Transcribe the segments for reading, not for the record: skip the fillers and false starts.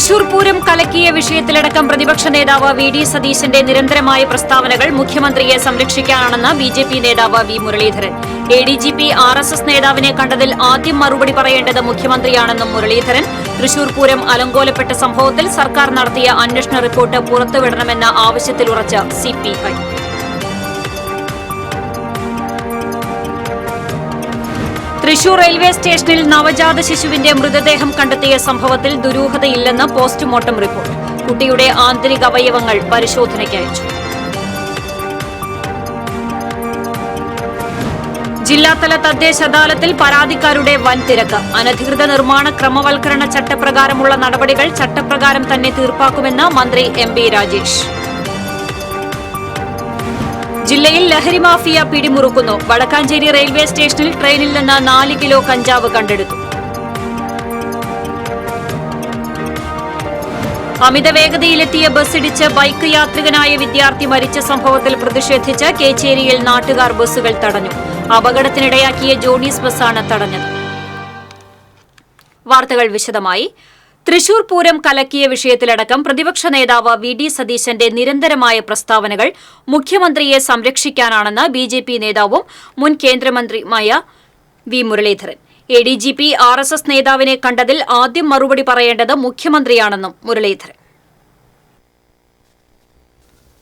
തൃശൂർ പൂരം കലക്കിയ വിഷയത്തിലടക്കം പ്രതിപക്ഷ നേതാവ് വി.ഡി. സതീശന്റെ നിരന്തരമായ പ്രസ്താവനകൾ മുഖ്യമന്ത്രിയെ സംരക്ഷിക്കാനാണെന്ന് ബി.ജെ.പി. നേതാവ് വി. മുരളീധരൻ. എ.ഡി.ജി.പി. ആർ.എസ്.എസ് നേതാവിനെ കണ്ടതിൽ ആദ്യം മറുപടി പറയേണ്ടത് മുഖ്യമന്ത്രിയാണെന്നും മുരളീധരൻ. തൃശൂർ പൂരം അലങ്കോലപ്പെട്ട സംഭവത്തിൽ സർക്കാർ നടത്തിയ അന്വേഷണ റിപ്പോർട്ട് പുറത്തുവിടണമെന്ന ആവശ്യത്തിലുറച്ച് സിപിഐ. തൃശൂർ റെയിൽവേ സ്റ്റേഷനിൽ നവജാത ശിശുവിന്റെ മൃതദേഹം കണ്ടെത്തിയ സംഭവത്തിൽ ദുരൂഹതയില്ലെന്ന് പോസ്റ്റ്മോർട്ടം റിപ്പോർട്ട്. കുട്ടിയുടെ ആന്തരിക അവയവങ്ങൾ പരിശോധനയ്ക്ക് അയച്ചു. ജില്ലാതല തദ്ദേശ അദാലത്തിൽ പരാതിക്കാരുടെ വൻ തിരക്ക്. അനധികൃത നിർമ്മാണ ക്രമവൽക്കരണ ചട്ടപ്രകാരമുള്ള നടപടികൾ ചട്ടപ്രകാരം തന്നെ തീർപ്പാക്കുമെന്ന് മന്ത്രി എം. ബി. രാജേഷ്. ജില്ലയിൽ ലഹരി മാഫിയ പിടിമുറുക്കുന്നു. വടക്കാഞ്ചേരി റെയിൽവേ സ്റ്റേഷനിൽ ട്രെയിനിൽ നിന്ന് 4 കിലോ കഞ്ചാവ് കണ്ടെടുത്തു. അമിത വേഗതയിലെത്തിയ ബസ്സിടിച്ച് ബൈക്ക് യാത്രികനായ വിദ്യാർത്ഥി മരിച്ച സംഭവത്തിൽ പ്രതിഷേധിച്ച് കേച്ചേരിയിൽ നാട്ടുകാർ ബസ്സുകൾ തടഞ്ഞു. അപകടത്തിനിടയാക്കിയ ജോണീസ് ബസ്സാണ് തടഞ്ഞത്. വാർത്തകൾ വിശദമായി. തൃശൂർ പൂരം കലക്കിയ വിഷയത്തിലടക്കം പ്രതിപക്ഷ നേതാവ് വി.ഡി. സതീശന്റെ നിരന്തരമായ പ്രസ്താവനകൾ മുഖ്യമന്ത്രിയെ സംരക്ഷിക്കാനാണെന്ന് ബി.ജെ.പി. നേതാവും മുൻ കേന്ദ്രമന്ത്രിയുമായ വി. മുരളീധരൻ. എ.ഡി.ജി.പി. ആർ.എസ്.എസ് നേതാവിനെ കണ്ടതിൽ ആദ്യം മറുപടി പറയേണ്ടത് മുഖ്യമന്ത്രിയാണെന്നും മുരളീധരൻ.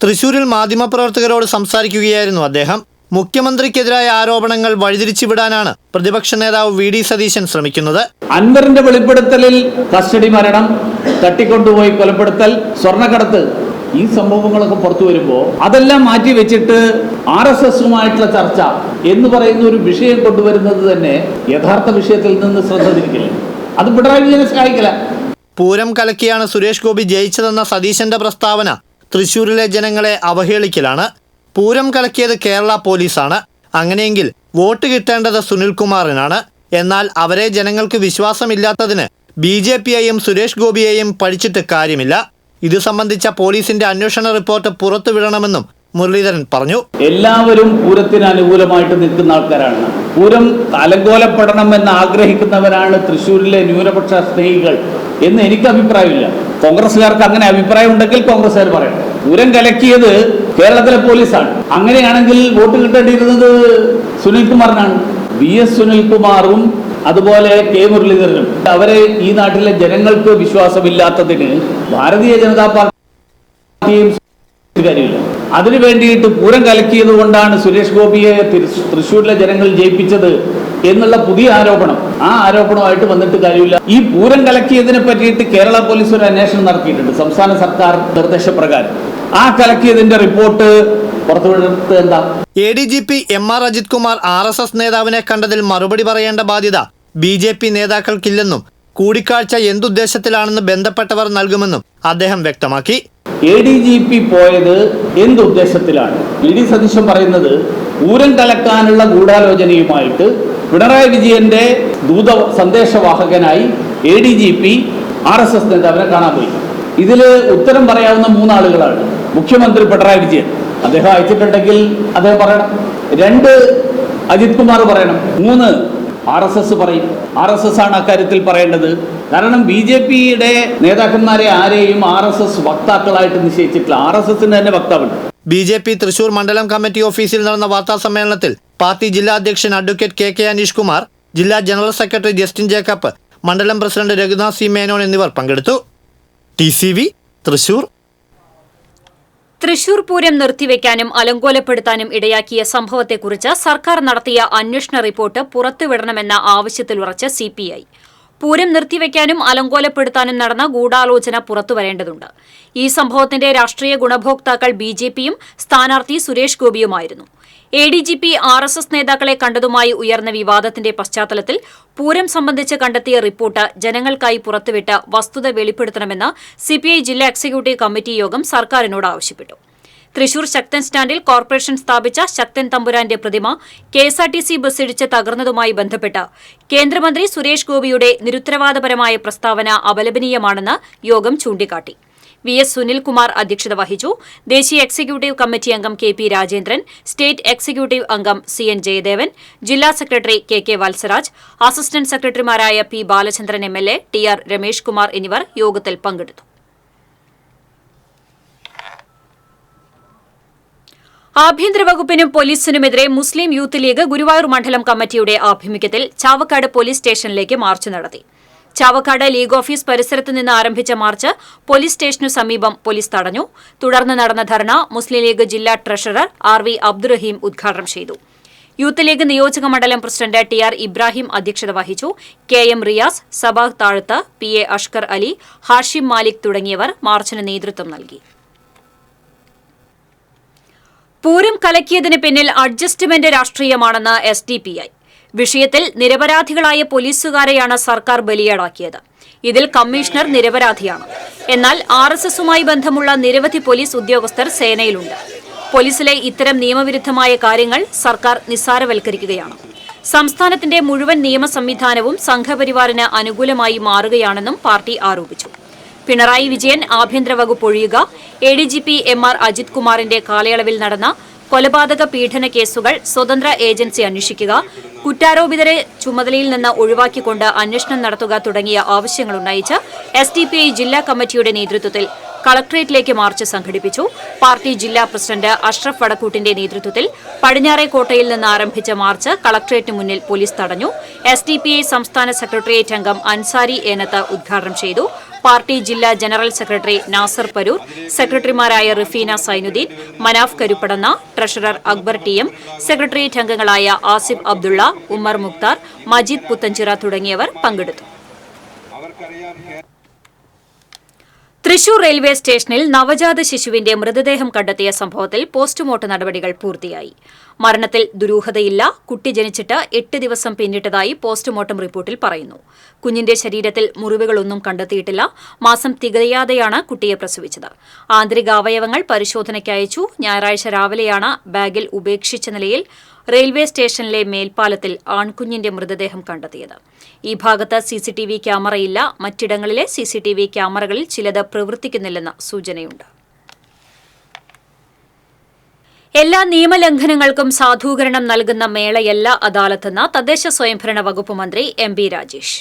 തൃശൂരിൽ മാധ്യമപ്രവർത്തകരോട് സംസാരിക്കുകയായിരുന്നു അദ്ദേഹം. മുഖ്യമന്ത്രിക്കെതിരായ ആരോപണങ്ങൾ വഴിതിരിച്ചുവിടാനാണ് പ്രതിപക്ഷ നേതാവ് വി.ഡി. സതീശൻ ശ്രമിക്കുന്നത്. അൻവറിന്റെ വെളിപ്പെടുത്തലിൽ കസ്റ്റഡി മരണം, തട്ടിക്കൊണ്ടുപോയി കൊലപ്പെടുത്തൽ, സ്വർണ്ണക്കടത്ത്, ഈ സംഭവങ്ങളൊക്കെ പുറത്തു വരുമ്പോൾ അതെല്ലാം മാറ്റി വെച്ചിട്ട് ആർ.എസ്.എസുമായിട്ടുള്ള ചർച്ച എന്ന് പറയുന്ന ഒരു വിഷയം കൊണ്ടുവരുന്നത് തന്നെ യഥാർത്ഥ വിഷയത്തിൽ നിന്ന് ശ്രദ്ധ തിരിക്കില്ല. അത് പിണറായി വിജയനെ സഹായിക്കില്ല. പൂരം കലക്കിയാണ് സുരേഷ് ഗോപി ജയിച്ചതെന്ന സതീശന്റെ പ്രസ്താവന തൃശൂരിലെ ജനങ്ങളെ അവഹേളിക്കലാണ്. പൂരം കലക്കിയത് കേരള പോലീസാണ്. അങ്ങനെയെങ്കിൽ വോട്ട് കിട്ടേണ്ടത് സുനിൽകുമാറിനാണ്. എന്നാൽ അവരെ ജനങ്ങൾക്ക് വിശ്വാസമില്ലാത്തതിന് ബി.ജെ.പിയെയും സുരേഷ് ഗോപിയെയും പഠിച്ചിട്ട് കാര്യമില്ല. ഇത് സംബന്ധിച്ച പോലീസിന്റെ അന്വേഷണ റിപ്പോർട്ട് പുറത്തുവിടണമെന്നും മുരളീധരൻ പറഞ്ഞു. എല്ലാവരും പൂരത്തിന് അനുകൂലമായിട്ട് നിൽക്കുന്ന ആൾക്കാരാണ്. പൂരം അലങ്കോലപ്പെടണമെന്ന് ആഗ്രഹിക്കുന്നവരാണ് തൃശ്ശൂരിലെ ന്യൂനപക്ഷ സ്നേഹികൾ എന്ന് എനിക്ക് അഭിപ്രായമില്ല. കോൺഗ്രസ്സുകാർക്ക് അങ്ങനെ അഭിപ്രായം ഉണ്ടെങ്കിൽ കോൺഗ്രസ്സുകാർ പറയണം. പൂരം കലക്കിയത് കേരളത്തിലെ പോലീസാണ്. അങ്ങനെയാണെങ്കിൽ വോട്ട് കിട്ടേണ്ടിയിരുന്നത് സുനിൽകുമാറിനാണ്. വി.എസ്. സുനിൽകുമാറും അതുപോലെ കെ. മുരളീധരനും അവരെ ഈ നാട്ടിലെ ജനങ്ങൾക്ക് വിശ്വാസമില്ലാത്തതിന് ഭാരതീയ ജനതാ പാർട്ടിയും കാര്യമില്ല. അതിനു വേണ്ടിയിട്ട് പൂരം കലക്കിയത് കൊണ്ടാണ് സുരേഷ് ഗോപിയെ തൃശ്ശൂരിലെ ജനങ്ങൾ ജയിപ്പിച്ചത് എന്നുള്ള പുതിയ ആരോപണം, ആ ആരോപണമായിട്ട് വന്നിട്ട് കാര്യമില്ല. ഈ പൂരം കലക്കിയതിനെ പറ്റിയിട്ട് കേരള പോലീസ് ഒരു അന്വേഷണം നടത്തിയിട്ടുണ്ട് സംസ്ഥാന സർക്കാർ നിർദ്ദേശപ്രകാരം. ആ കലക്കിയതിന്റെ റിപ്പോർട്ട് പുറത്തുവിടുന്നത് എന്താ? എ.ഡി.ജി.പി. എം.ആർ. അജിത് കുമാർ ആർ.എസ്.എസ് നേതാവിനെ കണ്ടതിൽ മറുപടി പറയേണ്ട ബാധ്യത ബി.ജെ.പി. നേതാക്കൾക്കില്ലെന്നും കൂടിക്കാഴ്ച എന്തുദ്ദേശത്തിലാണെന്ന് ബന്ധപ്പെട്ടവർ നൽകുമെന്നും അദ്ദേഹം വ്യക്തമാക്കി. എ.ഡി.ജി.പി. പോയത് എന്തുദ്ദേശത്തിലാണ്? വി.ഡി. സതീശൻ പറയുന്നത് പൂരം കലക്കാനുള്ള ഗൂഢാലോചനയുമായിട്ട് പിണറായി വിജയന്റെ സന്ദേശവാഹകനായി എ.ഡി.ജി.പി. ആർ.എസ്.എസ് നേതാവിനെ കാണാൻ പോയി. ഇതിൽ ഉത്തരം പറയാവുന്ന 3 ആളുകളാണ്. മുഖ്യമന്ത്രി പിണറായി വിജയൻ, അദ്ദേഹം അയച്ചിട്ടുണ്ടെങ്കിൽ അദ്ദേഹം പറയണം. 2 അജിത് കുമാർ പറയണം. 3 ആർ.എസ്.എസ് പറയും. ആർ.എസ്.എസ് ആണ് അക്കാര്യത്തിൽ പറയേണ്ടത്. കാരണം ബി.ജെ.പിയുടെ നേതാക്കന്മാരെ ആരെയും ആർ.എസ്.എസ് വക്താക്കളായിട്ട് നിശ്ചയിച്ചിട്ടില്ല. ആർ.എസ്.എസിന് തന്നെ വക്താവുണ്ട്. ബി.ജെ.പി. തൃശൂർ മണ്ഡലം കമ്മിറ്റി ഓഫീസിൽ നടന്ന വാർത്താ സമ്മേളനത്തിൽ പാർട്ടി ജില്ലാ അധ്യക്ഷൻ അഡ്വക്കേറ്റ് കെ. അനീഷ് കുമാർ, ജില്ലാ ജനറൽ സെക്രട്ടറി ജസ്റ്റിൻ ജേക്കബ്, മണ്ഡലം പ്രസിഡന്റ് രഘുനാഥ് സി മേനോൻ എന്നിവർ പങ്കെടുത്തു. TCV തൃശൂർ. തൃശൂർ പൂരം നിർത്തിവെക്കാനും അലങ്കോലപ്പെടുത്താനും ഇടയാക്കിയ സംഭവത്തെക്കുറിച്ച് സർക്കാർ നടത്തിയ അന്വേഷണ റിപ്പോർട്ട് പുറത്തുവിടണമെന്ന ആവശ്യത്തിലുറച്ച് സിപിഐ. പൂരം നിർത്തിവെക്കാനും അലങ്കോലപ്പെടുത്താനും നടന്ന ഗൂഢാലോചന പുറത്തുവരേണ്ടതുണ്ട്. ഈ സംഭവത്തിന്റെ രാഷ്ട്രീയ ഗുണഭോക്താക്കൾ ബി.ജെ.പിയും സ്ഥാനാർത്ഥി സുരേഷ് ഗോപിയുമായിരുന്നു. എ.ഡി.ജി.പി. ആർ.എസ്.എസ് നേതാക്കളെ കണ്ടതുമായി ഉയർന്ന വിവാദത്തിന്റെ പശ്ചാത്തലത്തിൽ പൂരം സംബന്ധിച്ച് കണ്ടെത്തിയ റിപ്പോർട്ട് ജനങ്ങൾക്കായി പുറത്തുവിട്ട് വസ്തുത വെളിപ്പെടുത്തണമെന്ന് സിപിഐ ജില്ലാ എക്സിക്യൂട്ടീവ് കമ്മിറ്റി യോഗം സർക്കാരിനോട് ആവശ്യപ്പെട്ടു. തൃശൂർ ശക്തൻ സ്റ്റാൻഡിൽ കോർപ്പറേഷൻ സ്ഥാപിച്ച ശക്തൻ തമ്പുരാന്റെ പ്രതിമ കെ.എസ്.ആർ.ടി.സി ബസ്സിടിച്ച് തകർന്നതുമായി ബന്ധപ്പെട്ട് കേന്ദ്രമന്ത്രി സുരേഷ് ഗോപിയുടെ നിരുത്തരവാദപരമായ പ്രസ്താവന അപലപനീയമാണെന്ന് യോഗം ചൂണ്ടിക്കാട്ടി. വി.എസ്. സുനിൽകുമാർ അധ്യക്ഷത വഹിച്ചു. ദേശീയ എക്സിക്യൂട്ടീവ് കമ്മിറ്റി അംഗം കെ.പി. രാജേന്ദ്രൻ, സ്റ്റേറ്റ് എക്സിക്യൂട്ടീവ് അംഗം സി.എൻ. ജയദേവൻ, ജില്ലാ സെക്രട്ടറി കെ.കെ. വത്സരാജ്, അസിസ്റ്റന്റ് സെക്രട്ടറിമാരായ പി. ബാലചന്ദ്രൻ എം.എൽ.എ, ടി.ആർ. രമേഷ് കുമാർ എന്നിവർ യോഗത്തിൽ പങ്കെടുത്തു. ആഭ്യന്തര വകുപ്പിനും പോലീസിനുമെതിരെ മുസ്ലിം യൂത്ത് ലീഗ് ഗുരുവായൂർ മണ്ഡലം കമ്മിറ്റിയുടെ ആഭിമുഖ്യത്തിൽ ചാവക്കാട് പോലീസ് സ്റ്റേഷനിലേക്ക് മാർച്ച് നടത്തി. ചാവക്കാട് ലീഗ് ഓഫീസ് പരിസരത്ത് നിന്ന് ആരംഭിച്ച മാർച്ച് പോലീസ് സ്റ്റേഷനു സമീപം പോലീസ് തടഞ്ഞു. തുടർന്ന് നടന്ന ധർണ മുസ്ലിം ലീഗ് ജില്ലാ ട്രഷറർ ആർ.വി. അബ്ദുറഹീം ഉദ്ഘാടനം ചെയ്തു. യൂത്ത് ലീഗ് നിയോജക മണ്ഡലം പ്രസിഡന്റ് ടി.ആർ. ഇബ്രാഹിം അധ്യക്ഷത വഹിച്ചു. കെ.എം. റിയാസ്, സബാഹ് താഴത്ത്, പി.എ. അഷ്കർ അലി, ഹാഷിം മാലിക് തുടങ്ങിയവർ മാർച്ചിന് നേതൃത്വം നൽകി. പൂരം കലക്കിയതിന് പിന്നിൽ അഡ്ജസ്റ്റ്മെന്റ് രാഷ്ട്രീയമാണെന്ന് എസ്.ഡി.പി.ഐ. വിഷയത്തിൽ നിരപരാധികളായ പോലീസുകാരെയാണ് സർക്കാർ ബലിയാടാക്കിയത്. ഇതിൽ കമ്മീഷണർ നിരപരാധിയാണ്. എന്നാൽ ആർ.എസ്.എസുമായി ബന്ധമുള്ള നിരവധി പോലീസ് ഉദ്യോഗസ്ഥർ സേനയിലുണ്ട്. പോലീസിലെ ഇത്തരം നിയമവിരുദ്ധമായ കാര്യങ്ങൾ സർക്കാർ നിസ്സാരവൽക്കരിക്കുകയാണ്. സംസ്ഥാനത്തിന്റെ മുഴുവൻ നിയമ സംവിധാനവും സംഘപരിവാറിന് അനുകൂലമായി മാറുകയാണെന്നും പാർട്ടി ആരോപിച്ചു. പിണറായി വിജയൻ ആഭ്യന്തര വകുപ്പ് ഒഴിയുക, എ.ഡി.ജി.പി എം.ആർ. അജിത് കുമാറിന്റെ കാലയളവിൽ നടന്ന കൊലപാതക പീഡന കേസുകൾ സ്വതന്ത്ര ഏജൻസി അന്വേഷിക്കുക, കുറ്റാരോപിതരെ ചുമതലയിൽ നിന്ന് ഒഴിവാക്കിക്കൊണ്ട് അന്വേഷണം നടത്തുക തുടങ്ങിയ ആവശ്യങ്ങളുന്നയിച്ച് എസ്.ഡി.പി.ഐ ജില്ലാ കമ്മിറ്റിയുടെ നേതൃത്വത്തിൽ കളക്ടറേറ്റിലേക്ക് മാർച്ച് സംഘടിപ്പിച്ചു. പാർട്ടി ജില്ലാ പ്രസിഡന്റ് അഷ്റഫ് വടക്കൂട്ടിന്റെ നേതൃത്വത്തിൽ പടിഞ്ഞാറേക്കോട്ടയിൽ നിന്ന് ആരംഭിച്ച മാർച്ച് കളക്ടറേറ്റിന് മുന്നിൽ പോലീസ് തടഞ്ഞു. എസ്.ഡി.പി.ഐ സംസ്ഥാന സെക്രട്ടേറിയറ്റ് അംഗം അൻസാരി ഏനത്ത് ഉദ്ഘാടനം ചെയ്തു. പാർട്ടി ജില്ലാ ജനറൽ സെക്രട്ടറി നാസർ പരൂർ, സെക്രട്ടറിമാരായ Rifeena Sainuddin, Manaf Karuppadanna, treasurer Akbar TM, secretariat അംഗങ്ങളായ ആസിഫ് അബ്ദുള്ള, ഉമ്മർ മുക്താർ, മജീദ് പുത്തഞ്ചിറ തുടങ്ങിയവർ പങ്കെടുത്തു. തൃശൂർ റെയിൽവേ സ്റ്റേഷനിൽ നവജാത ശിശുവിന്റെ മൃതദേഹം കണ്ടെത്തിയ സംഭവത്തിൽ പോസ്റ്റ്മോർട്ടം നടപടികൾ പൂർത്തിയായി. മരണത്തിൽ ദുരൂഹതയില്ല. കുട്ടി ജനിച്ചിട്ട് 8 ദിവസം പിന്നിട്ടതായി പോസ്റ്റ്മോർട്ടം റിപ്പോർട്ടിൽ പറയുന്നു. കുഞ്ഞിന്റെ ശരീരത്തിൽ മുറിവുകളൊന്നും കണ്ടെത്തിയിട്ടില്ല. മാസം തികയാതെയാണ് കുട്ടിയെ പ്രസവിച്ചത്. ആന്തരികാവയവങ്ങൾ പരിശോധനയ്ക്ക് അയച്ചു. ഞായറാഴ്ച രാവിലെയാണ് ബാഗിൽ ഉപേക്ഷിച്ച നിലയിൽ റെയിൽവേ സ്റ്റേഷനിലെ മേൽപ്പാലത്തിൽ ആൺകുഞ്ഞിന്റെ മൃതദേഹം കണ്ടെത്തിയത്. ഈ ഭാഗത്ത് സിസിടിവി ക്യാമറയില്ല. മറ്റിടങ്ങളിലെ സിസിടിവി ക്യാമറകളിൽ ചിലത് പ്രവർത്തിക്കുന്നില്ലെന്ന് സൂചനയുണ്ട്. എല്ലാ നിയമലംഘനങ്ങൾക്കും സാധൂകരണം നൽകുന്ന മേളയല്ല അദാലത്തെന്ന് തദ്ദേശ സ്വയംഭരണ വകുപ്പ് മന്ത്രി എം.ബി. രാജേഷ്.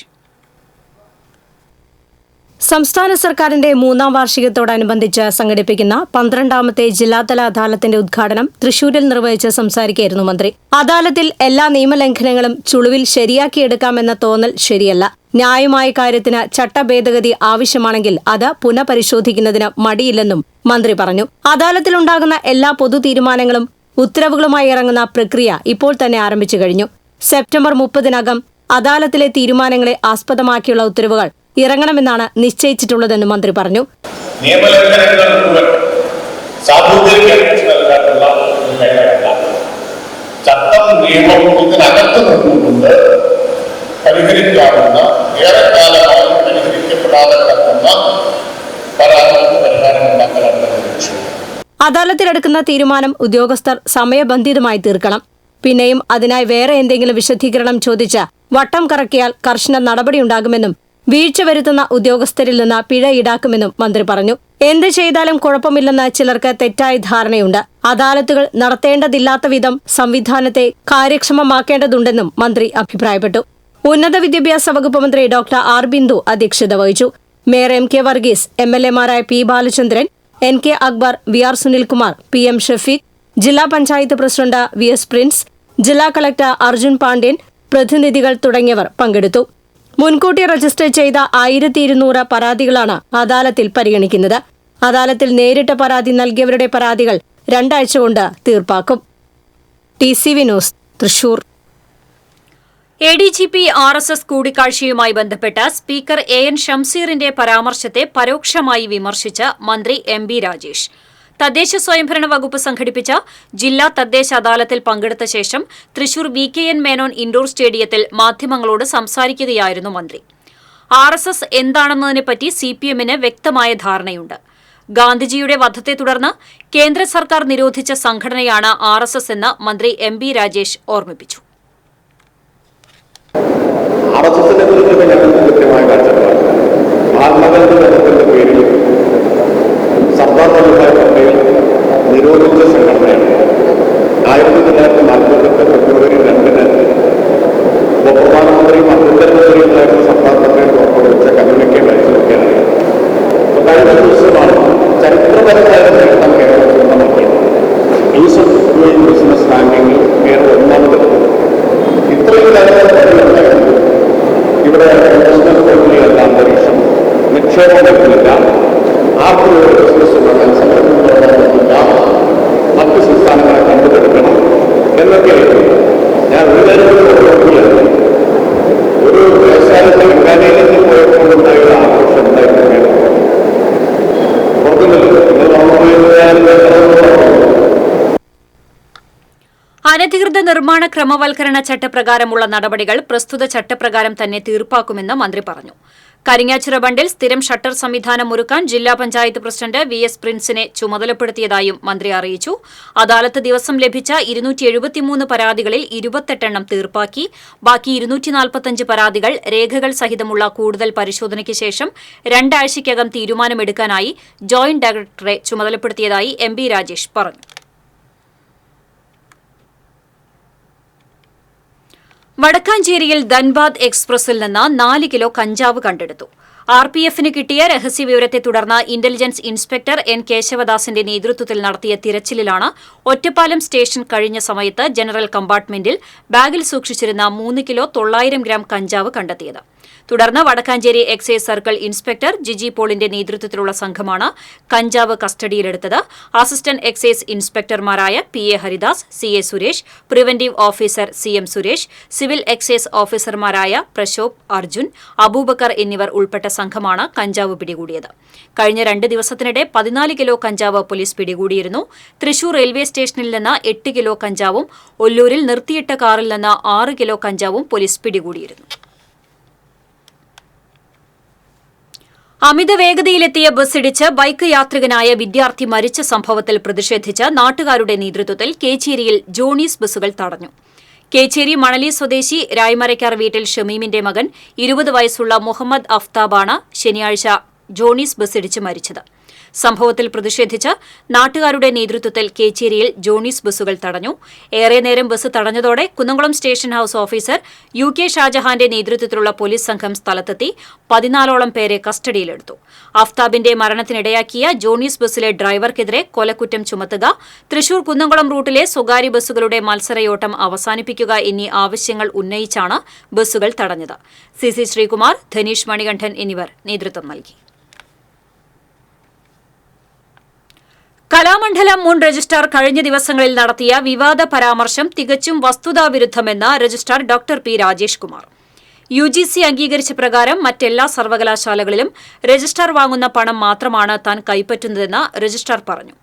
സംസ്ഥാന സർക്കാരിന്റെ 3ാം വാർഷികത്തോടനുബന്ധിച്ച് സംഘടിപ്പിക്കുന്ന 12ാമത്തെ ജില്ലാതല അദാലത്തിന്റെ ഉദ്ഘാടനം തൃശൂരിൽ നിർവഹിച്ച് സംസാരിക്കുകയായിരുന്നു മന്ത്രി. അദാലത്തിൽ എല്ലാ നിയമലംഘനങ്ങളും ചുളുവിൽ ശരിയാക്കിയെടുക്കാമെന്ന തോന്നൽ ശരിയല്ല. ന്യായമായ കാര്യത്തിന് ചട്ടഭേദഗതി ആവശ്യമാണെങ്കിൽ അത് പുനഃപരിശോധിക്കുന്നതിന് മടിയില്ലെന്നും മന്ത്രി പറഞ്ഞു. അദാലത്തിലുണ്ടാകുന്ന എല്ലാ പൊതു തീരുമാനങ്ങളും ഉത്തരവുകളുമായി ഇറങ്ങുന്ന പ്രക്രിയ ഇപ്പോൾ തന്നെ ആരംഭിച്ചു കഴിഞ്ഞു. സെപ്റ്റംബർ 30-നകം അദാലത്തിലെ തീരുമാനങ്ങളെ ആസ്പദമാക്കിയുള്ള ഉത്തരവുകൾ ഇറങ്ങണമെന്നാണ് നിശ്ചയിച്ചിട്ടുള്ളതെന്നും മന്ത്രി പറഞ്ഞു. നിയമലംഘനങ്ങൾ മുഴുവൻ സാധൂകരിക്കാനുള്ള ചട്ടം നിയമം ഇതിനകത്ത് നിന്നുകൊണ്ട് പരിഹരിക്കാവുന്ന ഏറെക്കാലമായി പരിഹരിക്കപ്പെടാതെ കിടക്കുന്ന പരാതികൾക്ക് പരിഹാരം ഉണ്ടാക്കലാണ് ലക്ഷ്യം. അദാലത്തിലെടുക്കുന്ന തീരുമാനം ഉദ്യോഗസ്ഥർ സമയബന്ധിതമായി തീർക്കണം. പിന്നെയും അതിനായി വേറെ എന്തെങ്കിലും വിശദീകരണം ചോദിച്ച് വട്ടം കറക്കിയാൽ കർശന നടപടിയുണ്ടാകുമെന്നും വീഴ്ച വരുത്തുന്ന ഉദ്യോഗസ്ഥരിൽ നിന്ന് പിഴ ഈടാക്കുമെന്നും മന്ത്രി പറഞ്ഞു. എന്ത് ചെയ്താലും കുഴപ്പമില്ലെന്ന് ചിലർക്ക് തെറ്റായ ധാരണയുണ്ട്. അദാലത്തുകൾ നടത്തേണ്ടതില്ലാത്ത വിധം സംവിധാനത്തെ കാര്യക്ഷമമാക്കേണ്ടതുണ്ടെന്നും മന്ത്രി അഭിപ്രായപ്പെട്ടു. ഉന്നത വിദ്യാഭ്യാസ വകുപ്പ് മന്ത്രി ഡോക്ടർ ആർ ബിന്ദു അധ്യക്ഷത വഹിച്ചു. Mayor MK. വർഗീസ്, എം.എൽ.എമാരായ P. Balachandran, NK. Akbar, VR. Sunilkumar, PM. Shafeeq, ജില്ലാ പഞ്ചായത്ത് പ്രസിഡന്റ് വി.എസ്. പ്രിൻസ്, ജില്ലാ കളക്ടർ അർജുൻ പാണ്ഡ്യൻ, പ്രതിനിധികൾ തുടങ്ങിയവർ പങ്കെടുത്തു. മുൻകൂട്ടി രജിസ്റ്റർ ചെയ്ത 1200 പരാതികളാണ് അദാലത്തിൽ പരിഗണിക്കുന്നത്. അദാലത്തിൽ നേരിട്ട് പരാതി നൽകിയവരുടെ പരാതികൾ 2 ആഴ്ച കൊണ്ട് തീർപ്പാക്കും. TCV news, Thrissur. ADGP RSS കൂടിക്കാഴ്ചയുമായി ബന്ധപ്പെട്ട് സ്പീക്കർ എ.എൻ. ഷംസീറിന്റെ പരാമർശത്തെ പരോക്ഷമായി വിമർശിച്ച് മന്ത്രി എം.ബി. രാജേഷ്. തദ്ദേശ സ്വയംഭരണ വകുപ്പ് സംഘടിപ്പിച്ച ജില്ലാ തദ്ദേശ അദാലത്തിൽ പങ്കെടുത്ത ശേഷം തൃശൂർ വി.കെ.എൻ. മേനോൻ ഇൻഡോർ സ്റ്റേഡിയത്തിൽ മാധ്യമങ്ങളോട് സംസാരിക്കുകയായിരുന്നു മന്ത്രി. ആർ.എസ്.എസ് എന്താണെന്നതിനെപ്പറ്റി സിപിഎമ്മിന് വ്യക്തമായ ധാരണയുണ്ട്. ഗാന്ധിജിയുടെ വധത്തെ തുടർന്ന് കേന്ദ്ര സർക്കാർ നിരോധിച്ച സംഘടനയാണ് ആർ.എസ്.എസ് എന്ന് മന്ത്രി എം.ബി. രാജേഷ് ഓർമ്മിപ്പിച്ചു. നിരോധിച്ച സംഘടനയാണ്. 1948 ഫെബ്രുവരി 2-ന് ഉപപ്രധാനമന്ത്രിയും ആഭ്യന്തരമന്ത്രിയുമായിരുന്ന സർദാർ പട്ടേൽ പുറപ്പെടുവിച്ച കമ്മ്യൂണിക്കെ പരിശോധിക്കാനായി കഴിഞ്ഞ ദിവസമാണ് ചരിത്രപരമായ നേട്ടം കേരളം സ്വന്തമാക്കിയത്. ഈസ് ഓഫ് ഡൂയിങ് ബിസിനസ് റാങ്കിങ്ങിൽ കേരളം 1-ാമത്. ഇത്രയും കാര്യങ്ങളുണ്ടായിരുന്നു. ഇവിടെ ഇൻവെസ്റ്റ്മെന്റ് ഫ്രണ്ട്ലിയല്ല അന്തരീക്ഷം, നിക്ഷേപം വരുന്നില്ല, ആർക്കും ഒരു ബിസിനസ് തുടങ്ങാൻ സംഘടനകളില്ല, മറ്റ് സംസ്ഥാനങ്ങളെ കണ്ടുപിടിക്കണം എന്നൊക്കെ ഞാൻ ഒരു കാര്യത്തിലാണ്. ഒരു വ്യവസായത്തെ വിജ്ഞാനത്തിൽ പോയപ്പോഴുണ്ടായ ഒരു ആഘോഷം ഉണ്ടായിരുന്നു. പുറത്തുനിന്നല്ലോ അനധികൃത നിർമ്മാണ ക്രമവൽക്കരണ ചട്ടപ്രകാരമുള്ള നടപടികൾ പ്രസ്തുത ചട്ടപ്രകാരം തന്നെ തീർപ്പാക്കുമെന്ന് മന്ത്രി പറഞ്ഞു. കരിങ്ങാച്ചിറ ബണ്ടിൽ സ്ഥിരം ഷട്ടർ സംവിധാനം ഒരുക്കാൻ ജില്ലാ പഞ്ചായത്ത് പ്രസിഡന്റ് VS പ്രിൻസിനെ ചുമതലപ്പെടുത്തിയതായും മന്ത്രി അറിയിച്ചു. അദാലത്ത് ദിവസം ലഭിച്ച 273 പരാതികളിൽ 28 തീർപ്പാക്കി. ബാക്കി 245 പരാതികൾ രേഖകൾ സഹിതമുള്ള കൂടുതൽ പരിശോധനയ്ക്ക് ശേഷം 2 ആഴ്ചയ്ക്കകം തീരുമാനമെടുക്കാനായി ജോയിന്റ് ഡയറക്ടറെ ചുമതലപ്പെടുത്തിയതായി MP രാജേഷ് പറഞ്ഞു. വടക്കാഞ്ചേരിയിൽ ധൻബാദ് എക്സ്പ്രസിൽ നിന്ന് 4 കിലോ കഞ്ചാവ് കണ്ടെടുത്തു. RPFന് കിട്ടിയ രഹസ്യവിവരത്തെ തുടർന്ന് ഇന്റലിജൻസ് ഇൻസ്പെക്ടർ N കേശവദാസിന്റെ നേതൃത്വത്തിൽ നടത്തിയ തിരച്ചിലിലാണ് ഒറ്റപ്പാലം സ്റ്റേഷൻ കഴിഞ്ഞ സമയത്ത് ജനറൽ കമ്പാർട്ട്മെന്റിൽ ബാഗിൽ സൂക്ഷിച്ചിരുന്ന 3 കിലോ 900 ഗ്രാം കഞ്ചാവ് കണ്ടെത്തിയത്. തുടർന്ന് Wadakkanchery excise circle inspector Giji പോളിന്റെ നേതൃത്വത്തിലുള്ള സംഘമാണ് കഞ്ചാവ് കസ്റ്റഡിയിലെടുത്തത്. അസിസ്റ്റന്റ് എക്സൈസ് ഇൻസ്പെക്ടർമാരായ PA Haridas, CA Suresh, preventive officer CM Suresh, civil excise ഓഫീസർമാരായ പ്രശോഭ്, അർജുൻ, അബൂബക്കർ എന്നിവർ ഉൾപ്പെട്ട സംഘമാണ് കഞ്ചാവ് പിടികൂടിയത്. കഴിഞ്ഞ 2 ദിവസത്തിനിടെ 14 കിലോ കഞ്ചാവ് പോലീസ് പിടികൂടിയിരുന്നു. തൃശൂർ റെയിൽവേ സ്റ്റേഷനിൽ നിന്ന് 8 കിലോ കഞ്ചാവും ഒല്ലൂരിൽ നിർത്തിയിട്ട കാറിൽ നിന്ന് 6 കിലോ കഞ്ചാവും പോലീസ് പിടികൂടിയിരുന്നു. അമിത വേഗതയിലെത്തിയ ബസ്സിടിച്ച് ബൈക്ക് യാത്രികനായ വിദ്യാർത്ഥി മരിച്ച സംഭവത്തിൽ പ്രതിഷേധിച്ച് നാട്ടുകാരുടെ നേതൃത്വത്തിൽ കേച്ചേരിയിൽ ജോണീസ് ബസ്സുകൾ തടഞ്ഞു. കേച്ചേരി മണലി സ്വദേശി രായ്മരയ്ക്കാർ വീട്ടിൽ ഷമീമിന്റെ മകൻ 20 വയസ്സുള്ള മുഹമ്മദ് അഫ്താബാണ് ശനിയാഴ്ച ജോണീസ് ബസ്സിടിച്ച് മരിച്ചത്. സംഭവത്തിൽ പ്രതിഷേധിച്ച് നാട്ടുകാരുടെ നേതൃത്വത്തിൽ കേച്ചേരിയിൽ ജോണീസ് ബസ്സുകൾ തടഞ്ഞു. ഏറെ നേരം ബസ് തടഞ്ഞതോടെ Kunnamkulam station house officer UK ഷാജഹാന്റെ നേതൃത്വത്തിലുള്ള പോലീസ് സംഘം സ്ഥലത്തെത്തി 14ഓളം പേരെ കസ്റ്റഡിയിലെടുത്തു. അഫ്താബിന്റെ മരണത്തിനിടയാക്കിയ ജോണീസ് ബസ്സിലെ ഡ്രൈവർക്കെതിരെ കൊലക്കുറ്റം ചുമത്തുക, തൃശൂർ കുന്നംകുളം റൂട്ടിലെ സ്വകാര്യ ബസ്സുകളുടെ മത്സരയോട്ടം അവസാനിപ്പിക്കുക എന്നീ ആവശ്യങ്ങൾ ഉന്നയിച്ചാണ് ബസ്സുകൾ തടഞ്ഞത്. CC ശ്രീകുമാർ, ധനീഷ് മണികണ്ഠൻ എന്നിവർ നേതൃത്വം നൽകി. കലാമണ്ഡലം മുൻ രജിസ്ട്രാർ കഴിഞ്ഞ ദിവസങ്ങളിൽ നടത്തിയ വിവാദ പരാമർശം തികച്ചും വസ്തുതാവിരുദ്ധമെന്ന് registrar doctor P. Rajesh Kumar. UGC അംഗീകരിച്ച പ്രകാരം മറ്റെല്ലാ സർവകലാശാലകളിലും രജിസ്ട്രാർ വാങ്ങുന്ന പണം മാത്രമാണ് താൻ കൈപ്പറ്റുന്നതെന്ന് രജിസ്ട്രാർ പറഞ്ഞു.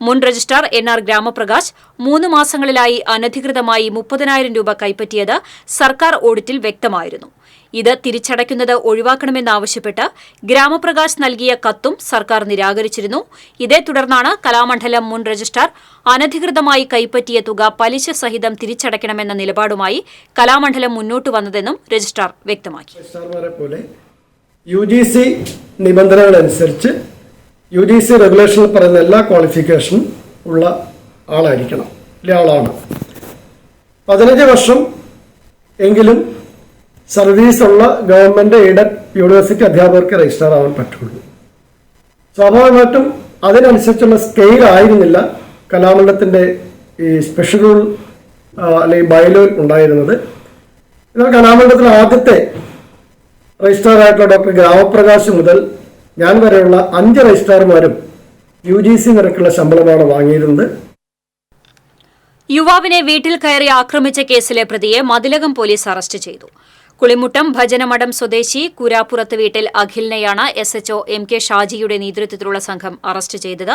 മുൻ രജിസ്ട്രാർ NR ഗ്രാമപ്രകാശ് 3 മാസങ്ങളിലായി അനധികൃതമായി 30,000 രൂപ കൈപ്പറ്റിയത് സർക്കാർ ഓഡിറ്റിൽ വ്യക്തമായിരുന്നു. ഇത് തിരിച്ചടയ്ക്കുന്നത് ഒഴിവാക്കണമെന്നാവശ്യപ്പെട്ട് ഗ്രാമപ്രകാശ് നൽകിയ കത്തും സർക്കാർ നിരാകരിച്ചിരുന്നു. ഇതേ തുടർന്നാണ് കലാമണ്ഡലം മുൻ രജിസ്ട്രാർ അനധികൃതമായി കൈപ്പറ്റിയ തുക പലിശ സഹിതം തിരിച്ചടയ്ക്കണമെന്ന നിലപാടുമായി കലാമണ്ഡലം മുന്നോട്ട് വന്നതെന്നും രജിസ്ട്രാർ വ്യക്തമാക്കി. UGC നിബന്ധനകളനുസരിച്ച് UGC റെഗുലേഷനിൽ പറയുന്ന എല്ലാ ക്വാളിഫിക്കേഷനും ഉള്ള ആളായിരിക്കണം, ആളാണ്. 15 വർഷം എങ്കിലും സർവീസുള്ള ഗവൺമെൻറ് എയ്ഡഡ് യൂണിവേഴ്സിറ്റി അധ്യാപകർക്ക് രജിസ്ട്രാർ ആവാൻ പറ്റുള്ളൂ. സ്വാഭാവികമായിട്ടും അതിനനുസരിച്ചുള്ള സ്കെയിൽ ആയിരുന്നില്ല കലാമണ്ഡലത്തിൻ്റെ ഈ സ്പെഷ്യൽ റൂൾ അല്ലെങ്കിൽ ബൈലോയിൽ ഉണ്ടായിരുന്നത്. എന്നാൽ കലാമണ്ഡലത്തിലെ ആദ്യത്തെ രജിസ്ട്രാറായിട്ടുള്ള ഡോക്ടർ ഗ്രാമപ്രകാശ് മുതൽ ഞാൻ വരെയുള്ള 5 രജിസ്ട്രാർമാരും UGC നിരക്കുള്ള ശമ്പളമാണ് വാങ്ങിയിരുന്നത്. യുവാവിനെ വീട്ടിൽ കയറി ആക്രമിച്ച കേസിലെ പ്രതിയെ മതിലകം പോലീസ് അറസ്റ്റ് ചെയ്തു. കുളിമുട്ടം ഭജനമഠം സ്വദേശി കുരാപ്പുറത്ത് വീട്ടിൽ അഖിലിനെയാണ് SHO MK ഷാജിയുടെ നേതൃത്വത്തിലുള്ള സംഘം അറസ്റ്റ് ചെയ്തത്.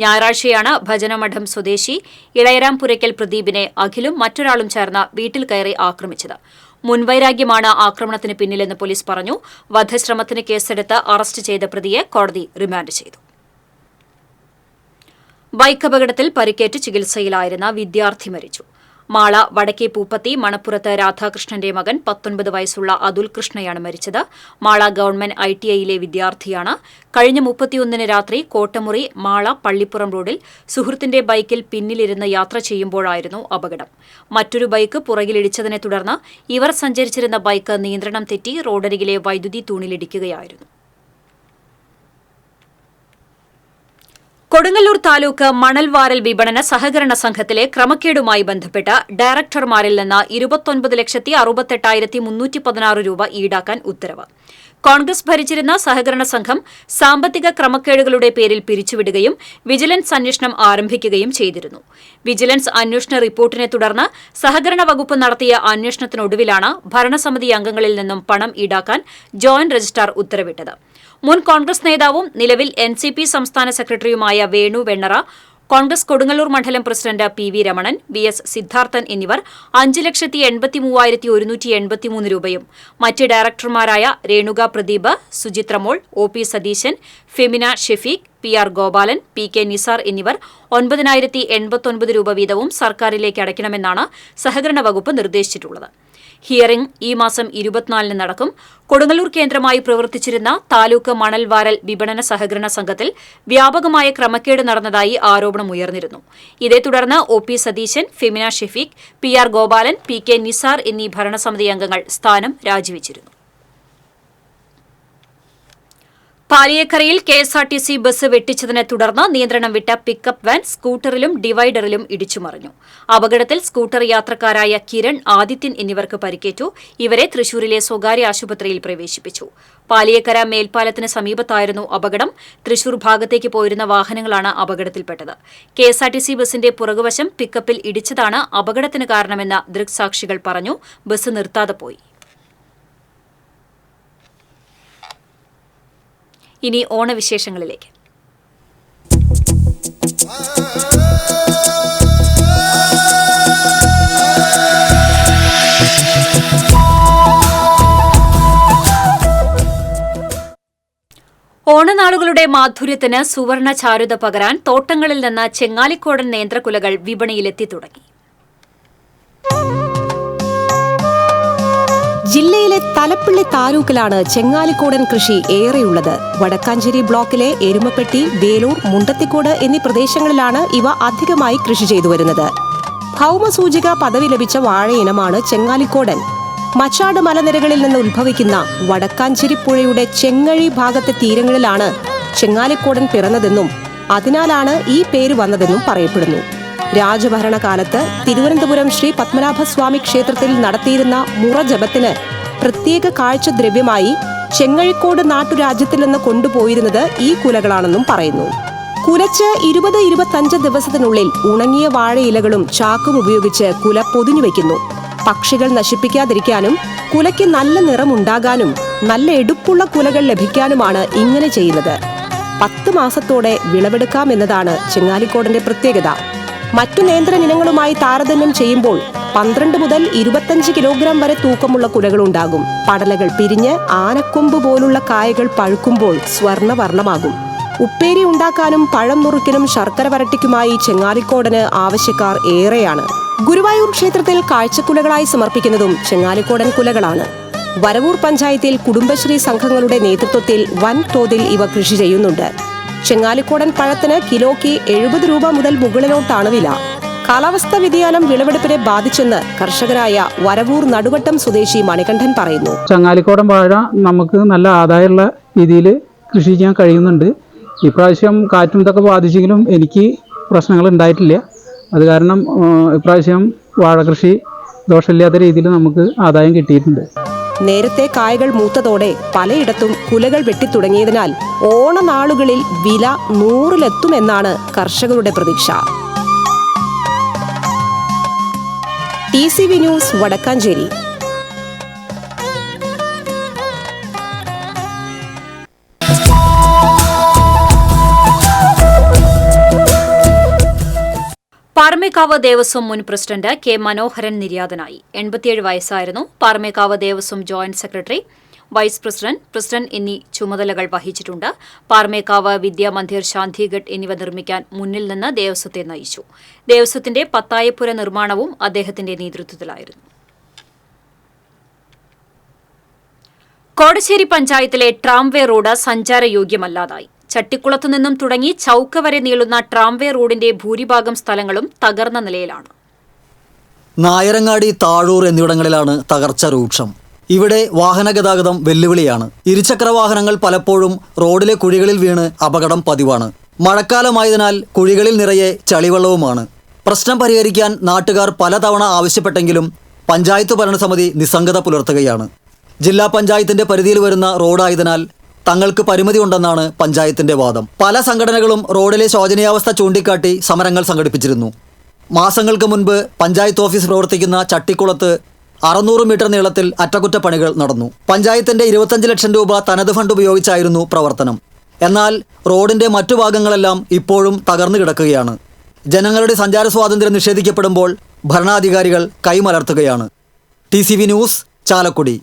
ഞായറാഴ്ചയാണ് ഭജനമഠം സ്വദേശി ഇളയരാംപുരയ്ക്കൽ പ്രദീപിനെ അഖിലും മറ്റൊരാളും ചേർന്ന് വീട്ടിൽ കയറി ആക്രമിച്ചത്. മുൻവൈരാഗ്യമാണ് ആക്രമണത്തിന് പിന്നിലെന്ന് പോലീസ് പറഞ്ഞു. വധശ്രമത്തിന് കേസെടുത്ത് അറസ്റ്റ് ചെയ്ത പ്രതിയെ കോടതി റിമാൻഡ് ചെയ്തു. ബൈക്ക് അപകടത്തിൽ പരിക്കേറ്റ് ചികിത്സയിലായിരുന്ന വിദ്യാർത്ഥി മരിച്ചു. മാള വടക്കേ പൂപ്പത്തി മണപ്പുറത്ത് രാധാകൃഷ്ണന്റെ മകൻ 19 വയസ്സുള്ള അതുൽ കൃഷ്ണയാണ് മരിച്ചത്. മാള ഗവൺമെന്റ് ITIയിലെ വിദ്യാർത്ഥിയാണ്. കഴിഞ്ഞ 31 രാത്രി കോട്ടമുറി മാള പള്ളിപ്പുറം റോഡിൽ സുഹൃത്തിന്റെ ബൈക്കിൽ പിന്നിലിരുന്ന് യാത്ര ചെയ്യുമ്പോഴായിരുന്നു അപകടം. മറ്റൊരു ബൈക്ക് പുറകിലിടിച്ചതിനെ തുടർന്ന് ഇവർ സഞ്ചരിച്ചിരുന്ന ബൈക്ക് നിയന്ത്രണം തെറ്റി റോഡരികിലെ വൈദ്യുതി തൂണിലിടിക്കുകയായിരുന്നു. കൊടുങ്ങല്ലൂർ താലൂക്ക് മണൽവാരൽ വിപണന സഹകരണ സംഘത്തിലെ ക്രമക്കേടുമായി ബന്ധപ്പെട്ട് ഡയറക്ടർമാരിൽ നിന്ന് 29,68,316 രൂപ ഈടാക്കാൻ ഉത്തരവ്. കോൺഗ്രസ് ഭരിച്ചിരുന്ന സഹകരണ സംഘം സാമ്പത്തിക ക്രമക്കേടുകളുടെ പേരിൽ പിരിച്ചുവിടുകയും വിജിലൻസ് അന്വേഷണം ആരംഭിക്കുകയും ചെയ്തിരുന്നു. വിജിലൻസ് അന്വേഷണ റിപ്പോർട്ടിനെ തുടർന്ന് സഹകരണ വകുപ്പ് നടത്തിയ അന്വേഷണത്തിനൊടുവിലാണ് ഭരണസമിതി അംഗങ്ങളിൽ നിന്നും പണം ഈടാക്കാൻ ജോയിന്റ് രജിസ്ട്രാർ ഉത്തരവിട്ടത്. മുൻ കോൺഗ്രസ് നേതാവും നിലവിൽ NCP സംസ്ഥാന സെക്രട്ടറിയുമായ വേണു വെണ്ണറ, കോൺഗ്രസ് കൊടുങ്ങല്ലൂർ മണ്ഡലം president PV Ramanan, VS Siddharthan എന്നിവർ 5,83,183 രൂപയും മറ്റ് ഡയറക്ടർമാരായ Renuka Pradeep, സുചിത്രമോൾ, OP Satheesan, Femina Shefeeq, PR Gopalan, PK Nisar എന്നിവർ 9,089 രൂപ വീതവും സർക്കാരിലേക്ക് അടയ്ക്കണമെന്നാണ് സഹകരണ വകുപ്പ് നിർദ്ദേശിച്ചിട്ടുള്ളത്. ഹിയറിംഗ് ഈ മാസം 24 നടക്കും. കൊടുങ്ങല്ലൂർ കേന്ദ്രമായി പ്രവർത്തിച്ചിരുന്ന താലൂക്ക് മണൽവാരൽ വിപണന സഹകരണ സംഘത്തിൽ വ്യാപകമായ ക്രമക്കേട് നടന്നതായി ആരോപണമുയർന്നിരുന്നു. ഇതേ തുടർന്ന് OP Satheesan, Femina Shefeeq, PR Gopalan, PK Nisar എന്നീ ഭരണസമിതി അംഗങ്ങൾ സ്ഥാനം രാജിവെച്ചിരുന്നു. പാലിയേക്കരയിൽ KSRTC ബസ് വെട്ടിച്ചതിനെ തുടർന്ന് നിയന്ത്രണം വിട്ട പിക്കപ്പ് വാൻ സ്കൂട്ടറിലും ഡിവൈഡറിലും ഇടിച്ചുമറിഞ്ഞു. അപകടത്തിൽ സ്കൂട്ടർ യാത്രക്കാരായ കിരൺ, ആദിത്യൻ എന്നിവർക്ക് പരിക്കേറ്റു. ഇവരെ തൃശൂരിലെ സ്വകാര്യ ആശുപത്രിയിൽ പ്രവേശിപ്പിച്ചു. പാലിയേക്കര മേൽപ്പാലത്തിന് സമീപത്തായിരുന്നു അപകടം. തൃശൂർ ഭാഗത്തേക്ക് പോയിരുന്ന വാഹനങ്ങളാണ് അപകടത്തിൽപ്പെട്ടത്. KSRTC ബസിന്റെ പുറകുവശം പിക്കപ്പിൽ ഇടിച്ചതാണ് അപകടത്തിന് കാരണമെന്ന് ദൃക്സാക്ഷികൾ പറഞ്ഞു. ബസ് നിർത്താതെ പോയി. ഇനി ഓണവിശേഷങ്ങളിലേക്ക്. ഓണനാളുകളുടെ മാധുര്യത്തിന് സുവർണ ചാരുത പകരാൻ തോട്ടങ്ങളിൽ നിന്ന് ചെങ്ങാലിക്കോടൻ നേന്ത്രക്കുലകൾ വിപണിയിലെത്തി തുടങ്ങി. ജില്ലയിലെ തലപ്പള്ളി താലൂക്കിലാണ് ചെങ്ങാലിക്കോടൻ കൃഷി ഏറെയുള്ളത്. വടക്കാഞ്ചേരി ബ്ലോക്കിലെ എരുമപ്പെട്ടി, വേലൂർ, മുണ്ടത്തിക്കോട് എന്നീ പ്രദേശങ്ങളിലാണ് ഇവ അധികമായി കൃഷി ചെയ്തുവരുന്നത്. ഭൗമസൂചിക പദവി ലഭിച്ച വാഴയിനമാണ് ചെങ്ങാലിക്കോടൻ. മച്ചാട് മലനിരകളിൽ നിന്ന് ഉത്ഭവിക്കുന്ന വടക്കാഞ്ചേരി പുഴയുടെ ചെങ്ങഴി ഭാഗത്തെ തീരങ്ങളിലാണ് ചെങ്ങാലിക്കോടൻ പിറന്നതെന്നും അതിനാലാണ് ഈ പേര് വന്നതെന്നും പറയപ്പെടുന്നു. രാജഭരണകാലത്ത് തിരുവനന്തപുരം ശ്രീ പത്മനാഭസ്വാമി ക്ഷേത്രത്തിൽ നടത്തിയിരുന്ന മുറജപത്തിന് പ്രത്യേക കാഴ്ചദ്രവ്യമായി ചെങ്ങഴിക്കോട് നാട്ടുരാജ്യത്തിൽ നിന്ന് കൊണ്ടുപോയിരുന്നത് ഈ കുലകളാണെന്നും പറയുന്നു. കുലച്ച് 20-25 ദിവസത്തിനുള്ളിൽ ഉണങ്ങിയ വാഴയിലകളും ചാക്കും ഉപയോഗിച്ച് കുല പൊതിഞ്ഞുവെക്കുന്നു. പക്ഷികൾ നശിപ്പിക്കാതിരിക്കാനും കുലയ്ക്ക് നല്ല നിറമുണ്ടാകാനും നല്ല എടുപ്പുള്ള കുലകൾ ലഭിക്കാനുമാണ് ഇങ്ങനെ ചെയ്യുന്നത്. 10 മാസത്തോടെ വിളവെടുക്കാമെന്നതാണ് ചെങ്ങാലിക്കോടന്റെ പ്രത്യേകത. മറ്റു നേന്ത്രയിനങ്ങളുമായി താരതമ്യം ചെയ്യുമ്പോൾ 12 മുതൽ 25 കിലോഗ്രാം വരെ തൂക്കമുള്ള കുലകളുണ്ടാകും. പടലകൾ പിരിഞ്ഞ് ആനക്കൊമ്പ് പോലുള്ള കായകൾ പഴുക്കുമ്പോൾ സ്വർണ്ണവർണ്ണമാകും. ഉപ്പേരി ഉണ്ടാക്കാനും പഴം നുറുക്കിനും ശർക്കര വരട്ടിക്കുമായി ചെങ്ങാലിക്കോടന് ആവശ്യക്കാർ ഏറെയാണ്. ഗുരുവായൂർ ക്ഷേത്രത്തിൽ കാഴ്ചക്കുലകളായി സമർപ്പിക്കുന്നതും ചെങ്ങാലിക്കോടൻ കുലകളാണ്. വരവൂർ പഞ്ചായത്തിൽ കുടുംബശ്രീ സംഘങ്ങളുടെ നേതൃത്വത്തിൽ വൻതോതിൽ ഇവ കൃഷി ചെയ്യുന്നുണ്ട്. ചെങ്ങാലിക്കോടൻ പഴത്തിന് കിലോയ്ക്ക് 70 രൂപ മുതൽ മുകളിലോട്ടാണ് വില. കാലാവസ്ഥാ വ്യതിയാനം വിളവെടുപ്പിനെ ബാധിച്ചെന്ന് കർഷകനായ വരവൂർ നടുവട്ടം സ്വദേശി മണികണ്ഠൻ പറയുന്നു. ചെങ്ങാലിക്കോടൻ വാഴ നമുക്ക് നല്ല ആദായമുള്ള രീതിയിൽ കൃഷി ചെയ്യാൻ കഴിയുന്നുണ്ട്. ഇപ്രാവശ്യം കാറ്റും ഇതൊക്കെ ബാധിച്ചെങ്കിലും എനിക്ക് പ്രശ്നങ്ങൾ ഉണ്ടായിട്ടില്ല. അത് കാരണം ഇപ്രാവശ്യം വാഴ കൃഷി ദോഷമില്ലാത്ത രീതിയിൽ നമുക്ക് ആദായം കിട്ടിയിട്ടുണ്ട്. നേരത്തെ കായകൾ മൂത്തതോടെ പലയിടത്തും കുലകൾ വെട്ടിത്തുടങ്ങിയതിനാൽ ഓണനാളുകളിൽ വില 100-ലെത്തുമെന്നാണ് കർഷകരുടെ പ്രതീക്ഷ. TCV news, Wadakkanchery. പാറമേക്കാവ് ദേവസ്വം മുൻ പ്രസിഡന്റ് K. മനോഹരൻ നിര്യാതനായി. 87 വയസ്സായിരുന്നു. Paramekkavu Devaswom joint secretary vice president, president എന്നീ ചുമതലകൾ വഹിച്ചിട്ടുണ്ട്. പാർമേക്കാവ്, വിദ്യാമന്ദിർ, ശാന്തിഘട്ട് എന്നിവ നിർമ്മിക്കാൻ മുന്നിൽ നിന്ന് ദേവസ്വത്തെ നയിച്ചു. ദേവസ്വത്തിന്റെ പത്തായപ്പുര നിർമ്മാണവും അദ്ദേഹത്തിന്റെ നേതൃത്വത്തിലായിരുന്നു. കോടശ്ശേരി പഞ്ചായത്തിലെ ട്രാംവേ റോഡ് സഞ്ചാരയോഗ്യമല്ലാതായി. ചട്ടിക്കുളത്തു നിന്നും തുടങ്ങി ചൌക്ക വരെ നീളുന്ന ട്രാംവേ റോഡിന്റെ ഭൂരിഭാഗം സ്ഥലങ്ങളും തകർന്ന നിലയിലാണ്. നായരങ്ങാടി, താഴൂർ എന്നിവിടങ്ങളിലാണ് തകർച്ച രൂക്ഷം. ഇവിടെ വാഹന ഗതാഗതം വെല്ലുവിളിയാണ്. ഇരുചക്ര വാഹനങ്ങൾ പലപ്പോഴും റോഡിലെ കുഴികളിൽ വീണ് അപകടം പതിവാണ്. മഴക്കാലമായതിനാൽ കുഴികളിൽ നിറയെ ചളിവെള്ളവുമാണ്. പ്രശ്നം പരിഹരിക്കാൻ നാട്ടുകാർ പലതവണ ആവശ്യപ്പെട്ടെങ്കിലും പഞ്ചായത്ത് ഭരണസമിതി നിസ്സംഗത പുലർത്തുകയാണ്. ജില്ലാ പഞ്ചായത്തിന്റെ പരിധിയിൽ വരുന്ന റോഡായതിനാൽ തങ്ങൾക്ക് പരിമിതി ഉണ്ടെന്നാണ് പഞ്ചായത്തിന്റെ വാദം. പല സംഘടനകളും റോഡിലെ ശോചനീയാവസ്ഥ ചൂണ്ടിക്കാട്ടി സമരങ്ങൾ സംഘടിപ്പിച്ചിരുന്നു. മാസങ്ങൾക്ക് മുൻപ് പഞ്ചായത്ത് ഓഫീസ് പ്രവർത്തിക്കുന്ന ചട്ടിക്കുളത്ത് 600 മീറ്റർ നീളത്തിൽ അറ്റകുറ്റപ്പണികൾ നടന്നു. പഞ്ചായത്തിന്റെ 25 ലക്ഷം രൂപ തനത് ഫണ്ട് ഉപയോഗിച്ചായിരുന്നു പ്രവർത്തനം. എന്നാൽ റോഡിന്റെ മറ്റു ഭാഗങ്ങളെല്ലാം ഇപ്പോഴും തകർന്നു കിടക്കുകയാണ്. ജനങ്ങളുടെ സഞ്ചാര സ്വാതന്ത്ര്യം നിഷേധിക്കപ്പെടുമ്പോൾ ഭരണാധികാരികൾ കൈമലർത്തുകയാണ്. TCV news, Chalakudy.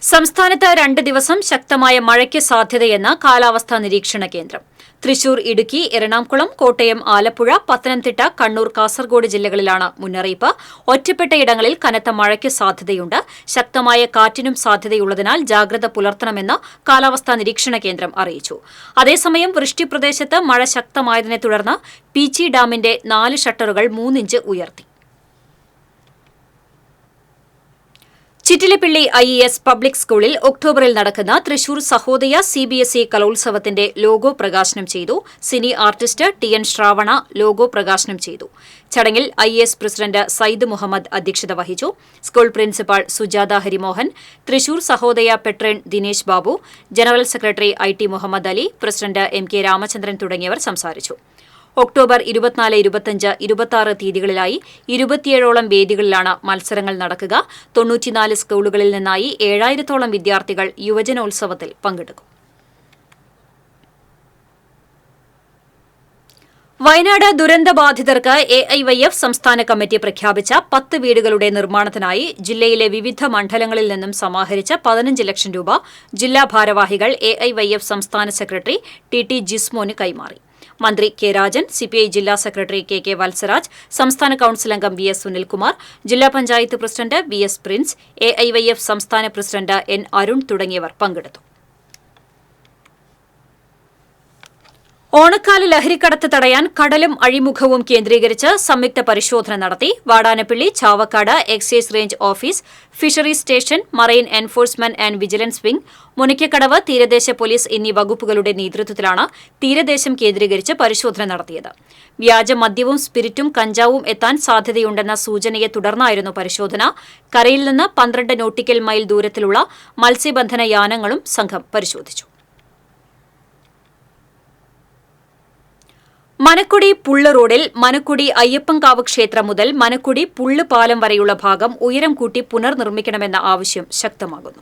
സംസ്ഥാനത്ത് 2 ദിവസം ശക്തമായ മഴയ്ക്ക് സാധ്യതയെന്ന് കാലാവസ്ഥാ നിരീക്ഷണ കേന്ദ്രം. തൃശൂർ, ഇടുക്കി, എറണാകുളം, കോട്ടയം, ആലപ്പുഴ, പത്തനംതിട്ട, കണ്ണൂർ, കാസർഗോഡ് ജില്ലകളിലാണ് മുന്നറിയിപ്പ്. ഒറ്റപ്പെട്ട ഇടങ്ങളിൽ കനത്ത മഴയ്ക്ക് സാധ്യതയുണ്ട്. ശക്തമായ കാറ്റിനും സാധ്യതയുള്ളതിനാൽ ജാഗ്രത പുലർത്തണമെന്ന് കാലാവസ്ഥാ നിരീക്ഷണ കേന്ദ്രം അറിയിച്ചു. അതേസമയം വൃഷ്ടിപ്രദേശത്ത് മഴ ശക്തമായതിനെ തുടർന്ന് പീച്ചി ഡാമിന്റെ 4 ഷട്ടറുകൾ 3 ഇഞ്ച് ഉയർത്തി. ചിറ്റിലപ്പിള്ളി IES പബ്ലിക് സ്കൂളിൽ ഒക്ടോബറിൽ നടക്കുന്ന തൃശൂർ സഹോദയ CBSE കലോത്സവത്തിന്റെ ലോഗോ പ്രകാശനം ചെയ്തു. Cine artist TN Shravana logo പ്രകാശനം ചെയ്തു. ചടങ്ങിൽ IES പ്രസിഡന്റ് സയ്യിദ് മുഹമ്മദ് അധ്യക്ഷത വഹിച്ചു. School principal Sujatha Harimohan, Thrissur Sahodaya patron Dinesh Babu, general secretary IT Muhammad Ali, president MK Ramachandran തുടങ്ങിയവർ സംസാരിച്ചു. ഒക്ടോബർ 24, 25, 26 തീയതികളിലായി 27ഓളം വേദികളിലാണ് മത്സരങ്ങൾ നടക്കുക. 94 സ്കൂളുകളിൽ നിന്നായി 7000ഓളം വിദ്യാർത്ഥികൾ യുവജനോത്സവത്തിൽ പങ്കെടുക്കും. വയനാട് ദുരന്തബാധിതർക്ക് AIYF സംസ്ഥാന കമ്മിറ്റി പ്രഖ്യാപിച്ച 10 വീടുകളുടെ നിർമ്മാണത്തിനായി ജില്ലയിലെ വിവിധ മണ്ഡലങ്ങളിൽ നിന്നും സമാഹരിച്ച 15 ലക്ഷം രൂപ ജില്ലാ ഭാരവാഹികൾ AIYF സംസ്ഥാന സെക്രട്ടറി TT ജിസ്മോന് കൈമാറി. മന്ത്രി K രാജൻ, CPI ജില്ലാ സെക്രട്ടറി KK വത്സരാജ്, സംസ്ഥാന കൌൺസിൽ അംഗം VS സുനിൽകുമാർ, ജില്ലാ panchayat president VS Prince, AIYF സംസ്ഥാന പ്രസിഡന്റ് N അരുൺ തുടങ്ങിയവർ പങ്കെടുത്തു. ഓണക്കാല ലഹരിക്കടത്ത് തടയാൻ കടലും അഴിമുഖവും കേന്ദ്രീകരിച്ച് സംയുക്ത പരിശോധന നടത്തി. Vadanappally, Chavakkad excise range office, fisheries station, marine enforcement and vigilance wing, Munikkakadavu, തീരദേശ പോലീസ് എന്നീ വകുപ്പുകളുടെ നേതൃത്വത്തിലാണ് തീരദേശം കേന്ദ്രീകരിച്ച് പരിശോധന നടത്തിയത്. വ്യാജ മദ്യവും സ്പിരിറ്റും കഞ്ചാവും എത്താൻ സാധ്യതയുണ്ടെന്ന സൂചനയെ തുടർന്നായിരുന്നു പരിശോധന. കരയിൽ നിന്ന് 12 നോട്ടിക്കൽ മൈൽ ദൂരത്തിലുള്ള മത്സ്യബന്ധന യാനങ്ങളും സംഘം പരിശോധിച്ചു. മനക്കുടി പുള്ള് റോഡിൽ മനക്കുടി അയ്യപ്പൻകാവ് ക്ഷേത്രം മുതൽ മനക്കുടി പുള്ള് പാലം വരെയുള്ള ഭാഗം ഉയരം കൂട്ടി പുനർനിർമ്മിക്കണമെന്ന ആവശ്യം ശക്തമാകുന്നു.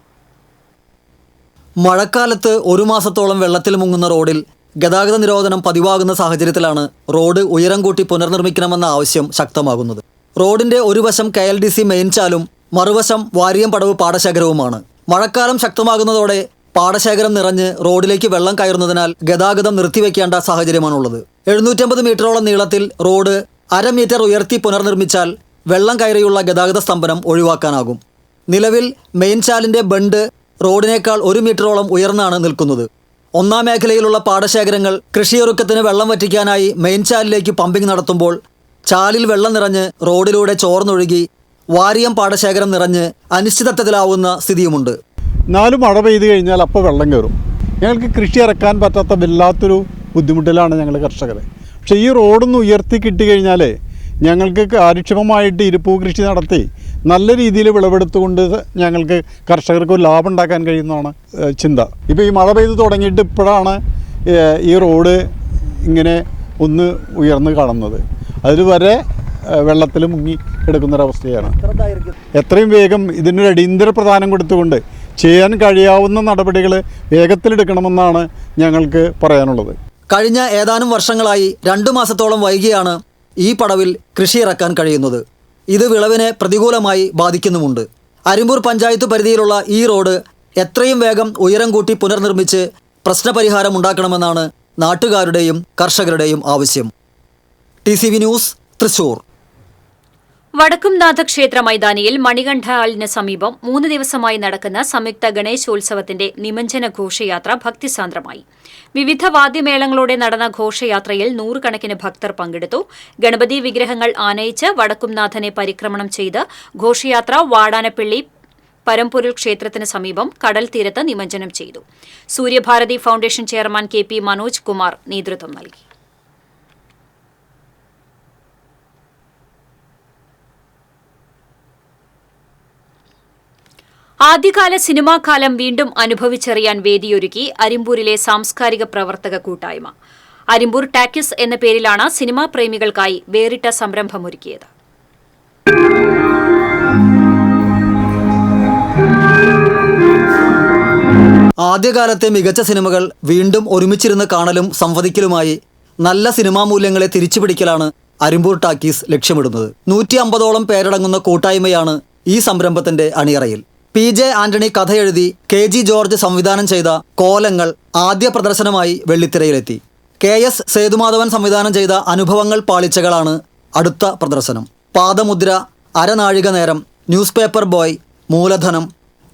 മഴക്കാലത്ത് 1 മാസത്തോളം വെള്ളത്തിൽ മുങ്ങുന്ന റോഡിൽ ഗതാഗത നിരോധനം പതിവാകുന്ന സാഹചര്യത്തിലാണ് റോഡ് ഉയരം കൂട്ടി പുനർനിർമ്മിക്കണമെന്ന ആവശ്യം ശക്തമാകുന്നത്. റോഡിന്റെ ഒരു വശം KLDC മെയിൻ ചാലും മറുവശം വാരിയംപടവ് പാടശേഖരവുമാണ്. മഴക്കാലം ശക്തമാകുന്നതോടെ പാടശേഖരം നിറഞ്ഞ് റോഡിലേക്ക് വെള്ളം കയറുന്നതിനാൽ ഗതാഗതം നിർത്തിവെക്കേണ്ട സാഹചര്യമാണുള്ളത്. 750 മീറ്ററോളം നീളത്തിൽ റോഡ് 1/2 മീറ്റർ ഉയർത്തി പുനർനിർമ്മിച്ചാൽ വെള്ളം കയറിയുള്ള ഗതാഗത സ്തംഭനം ഒഴിവാക്കാനാകും. നിലവിൽ മെയിൻ ചാലിന്റെ ബണ്ട് റോഡിനേക്കാൾ 1 മീറ്ററോളം ഉയർന്നാണ് നിൽക്കുന്നത്. 1-ാം മേഖലയിലുള്ള പാടശേഖരങ്ങൾ കൃഷിയൊരുക്കത്തിന് വെള്ളം വറ്റിക്കാനായി മെയിൻ ചാലിലേക്ക് പമ്പിംഗ് നടത്തുമ്പോൾ ചാലിൽ വെള്ളം നിറഞ്ഞ് റോഡിലൂടെ ചോർന്നൊഴുകി വാരിയം പാടശേഖരം നിറഞ്ഞ് അനിശ്ചിതത്വത്തിലാവുന്ന സ്ഥിതിയുമുണ്ട്. 4 മഴ പെയ്ത് കഴിഞ്ഞാൽ അപ്പോൾ വെള്ളം കയറും. ഞങ്ങൾക്ക് കൃഷി ഇറക്കാൻ പറ്റാത്ത വല്ലാത്തൊരു ബുദ്ധിമുട്ടിലാണ് ഞങ്ങൾ കർഷകർ. പക്ഷേ ഈ റോഡൊന്ന് ഉയർത്തി കിട്ടിക്കഴിഞ്ഞാൽ ഞങ്ങൾക്ക് കാര്യക്ഷമമായിട്ട് ഇരിപ്പൂ കൃഷി നടത്തി നല്ല രീതിയിൽ വിളവെടുത്തുകൊണ്ട് ഞങ്ങൾക്ക് കർഷകർക്ക് ഒരു ലാഭം ഉണ്ടാക്കാൻ കഴിയുന്നതാണ് ചിന്ത. ഇപ്പോൾ ഈ മഴ പെയ്ത് തുടങ്ങിയിട്ട് ഇപ്പോഴാണ് ഈ റോഡ് ഇങ്ങനെ ഒന്ന് ഉയർന്ന് കാണുന്നത്. അതുവരെ വെള്ളത്തിൽ മുങ്ങി കിടക്കുന്നൊരവസ്ഥയാണ്. എത്രയും വേഗം ഇതിനൊരു അടിയന്തര പ്രധാനം കൊടുത്തുകൊണ്ട് ചെയ്യാൻ കഴിയാവുന്ന നടപടികൾ വേഗത്തിലെടുക്കണമെന്നാണ് ഞങ്ങൾക്ക് പറയാനുള്ളത്. കഴിഞ്ഞ ഏതാനും വർഷങ്ങളായി 2 മാസത്തോളം വൈകിയാണ് ഈ പടവിൽ കൃഷി ഇറക്കാൻ കഴിയുന്നത്. ഇത് വിളവിനെ പ്രതികൂലമായി ബാധിക്കുന്നുമുണ്ട്. അരിമ്പൂർ പഞ്ചായത്ത് പരിധിയിലുള്ള ഈ റോഡ് എത്രയും വേഗം ഉയരം കൂട്ടി പുനർനിർമ്മിച്ച് പ്രശ്നപരിഹാരം ഉണ്ടാക്കണമെന്നാണ് നാട്ടുകാരുടെയും കർഷകരുടെയും ആവശ്യം. TCV news, Thrissur. വടക്കുംനാഥ ക്ഷേത്ര മൈതാനിയിൽ മണികണ്ഠ ഹാളിന് സമീപം 3 ദിവസമായി നടക്കുന്ന സംയുക്ത ഗണേശോത്സവത്തിന്റെ നിമഞ്ജന ഘോഷയാത്ര ഭക്തിസാന്ദ്രമായി. വിവിധ വാദ്യമേളങ്ങളോടെ നടന്ന ഘോഷയാത്രയിൽ 100 കണക്കിന് ഭക്തർ പങ്കെടുത്തു. ഗണപതി വിഗ്രഹങ്ങൾ ആനയിച്ച് വടക്കുംനാഥനെ പരിക്രമണം ചെയ്ത് ഘോഷയാത്ര വാടാനപ്പള്ളി പരമ്പൊരുൾ ക്ഷേത്രത്തിന് സമീപം കടൽ തീരത്ത് നിമജ്ജനം ചെയ്തു. Suryabharathi foundation chairman KP Manoj Kumar നേതൃത്വം നൽകി. ആദ്യകാല സിനിമാകാലം വീണ്ടും അനുഭവിച്ചറിയാൻ വേദിയൊരുക്കി അരിമ്പൂരിലെ സാംസ്കാരിക പ്രവർത്തക കൂട്ടായ്മ. അരിമ്പൂർ ടാക്കിസ് എന്ന പേരിലാണ് സിനിമാ പ്രേമികൾക്കായി വേറിട്ട സംരംഭമൊരുക്കിയത്. ആദ്യകാലത്തെ മികച്ച സിനിമകൾ വീണ്ടും ഒരുമിച്ചിരുന്ന് കാണലും സംവദിക്കലുമായി നല്ല സിനിമാ മൂല്യങ്ങളെ തിരിച്ചുപിടിക്കലാണ് അരിമ്പൂർ ടാക്കീസ് ലക്ഷ്യമിടുന്നത്. 150ഓളം പേരടങ്ങുന്ന കൂട്ടായ്മയാണ് ഈ സംരംഭത്തിന്റെ അണിയറയിൽ. PJ ആന്റണി കഥയെഴുതി KG ജോർജ് സംവിധാനം ചെയ്ത കോലങ്ങൾ ആദ്യ പ്രദർശനമായി വെള്ളിത്തിരയിലെത്തി. KS സേതുമാധവൻ സംവിധാനം ചെയ്ത അനുഭവങ്ങൾ പാളിച്ചകളാണ് അടുത്ത പ്രദർശനം. പാദമുദ്ര, അരനാഴിക നേരം, ന്യൂസ് പേപ്പർ ബോയ്, മൂലധനം,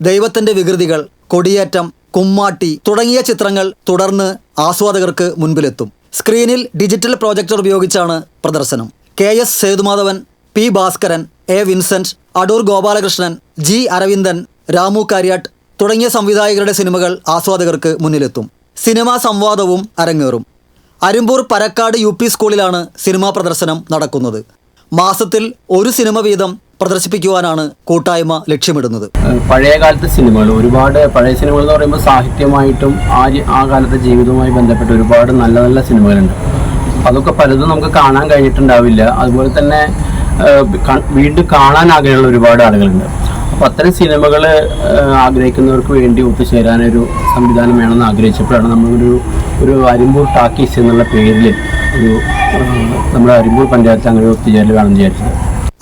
ദൈവത്തിന്റെ വികൃതികൾ, കൊടിയേറ്റം, കുമ്മാട്ടി തുടങ്ങിയ ചിത്രങ്ങൾ തുടർന്ന് ആസ്വാദകർക്ക് മുൻപിലെത്തും. സ്ക്രീനിൽ ഡിജിറ്റൽ പ്രോജക്ടർ ഉപയോഗിച്ചാണ് പ്രദർശനം. KS Sethumadhavan, P Bhaskaran, A Vincent, Adoor Gopalakrishnan, G Aravindan, Ramu Kariat തുടങ്ങിയ സംവിധായകരുടെ സിനിമകൾ ആസ്വാദകർക്ക് മുന്നിലെത്തും. സിനിമാ സംവാദവും അരങ്ങേറും. അരിമ്പൂർ പരക്കാട് UP സ്കൂളിലാണ് സിനിമാ പ്രദർശനം നടക്കുന്നത്. മാസത്തിൽ ഒരു സിനിമ വീതം പ്രദർശിപ്പിക്കുവാനാണ് കൂട്ടായ്മ ലക്ഷ്യമിടുന്നത്. പഴയ കാലത്തെ സിനിമകൾ, ഒരുപാട് പഴയ സിനിമകൾ എന്ന് പറയുമ്പോൾ സാഹിത്യമായിട്ടും ആ കാലത്തെ ജീവിതവുമായി ബന്ധപ്പെട്ട് ഒരുപാട് നല്ല നല്ല സിനിമകളുണ്ട്. അതൊക്കെ പലതും നമുക്ക് കാണാൻ കഴിഞ്ഞിട്ടുണ്ടാവില്ല. അതുപോലെ തന്നെ വീണ്ടും കാണാൻ ആഗ്രഹമുള്ള ഒരുപാട് ആളുകളുണ്ട്. അപ്പോൾ അത്തരം സിനിമകൾ ആഗ്രഹിക്കുന്നവർക്ക് വേണ്ടി ഒത്തുചേരാനൊരു സംവിധാനം വേണമെന്ന് ആഗ്രഹിച്ചപ്പോഴാണ് നമ്മളൊരു അരിമ്പൂർ ടാക്കീസ് എന്നുള്ള പേരിൽ നമ്മുടെ അരിമ്പൂർ പഞ്ചായത്തിൽ അങ്ങനെ ഒത്തുചേരൽ വേണമെന്ന് വിചാരിച്ചത്.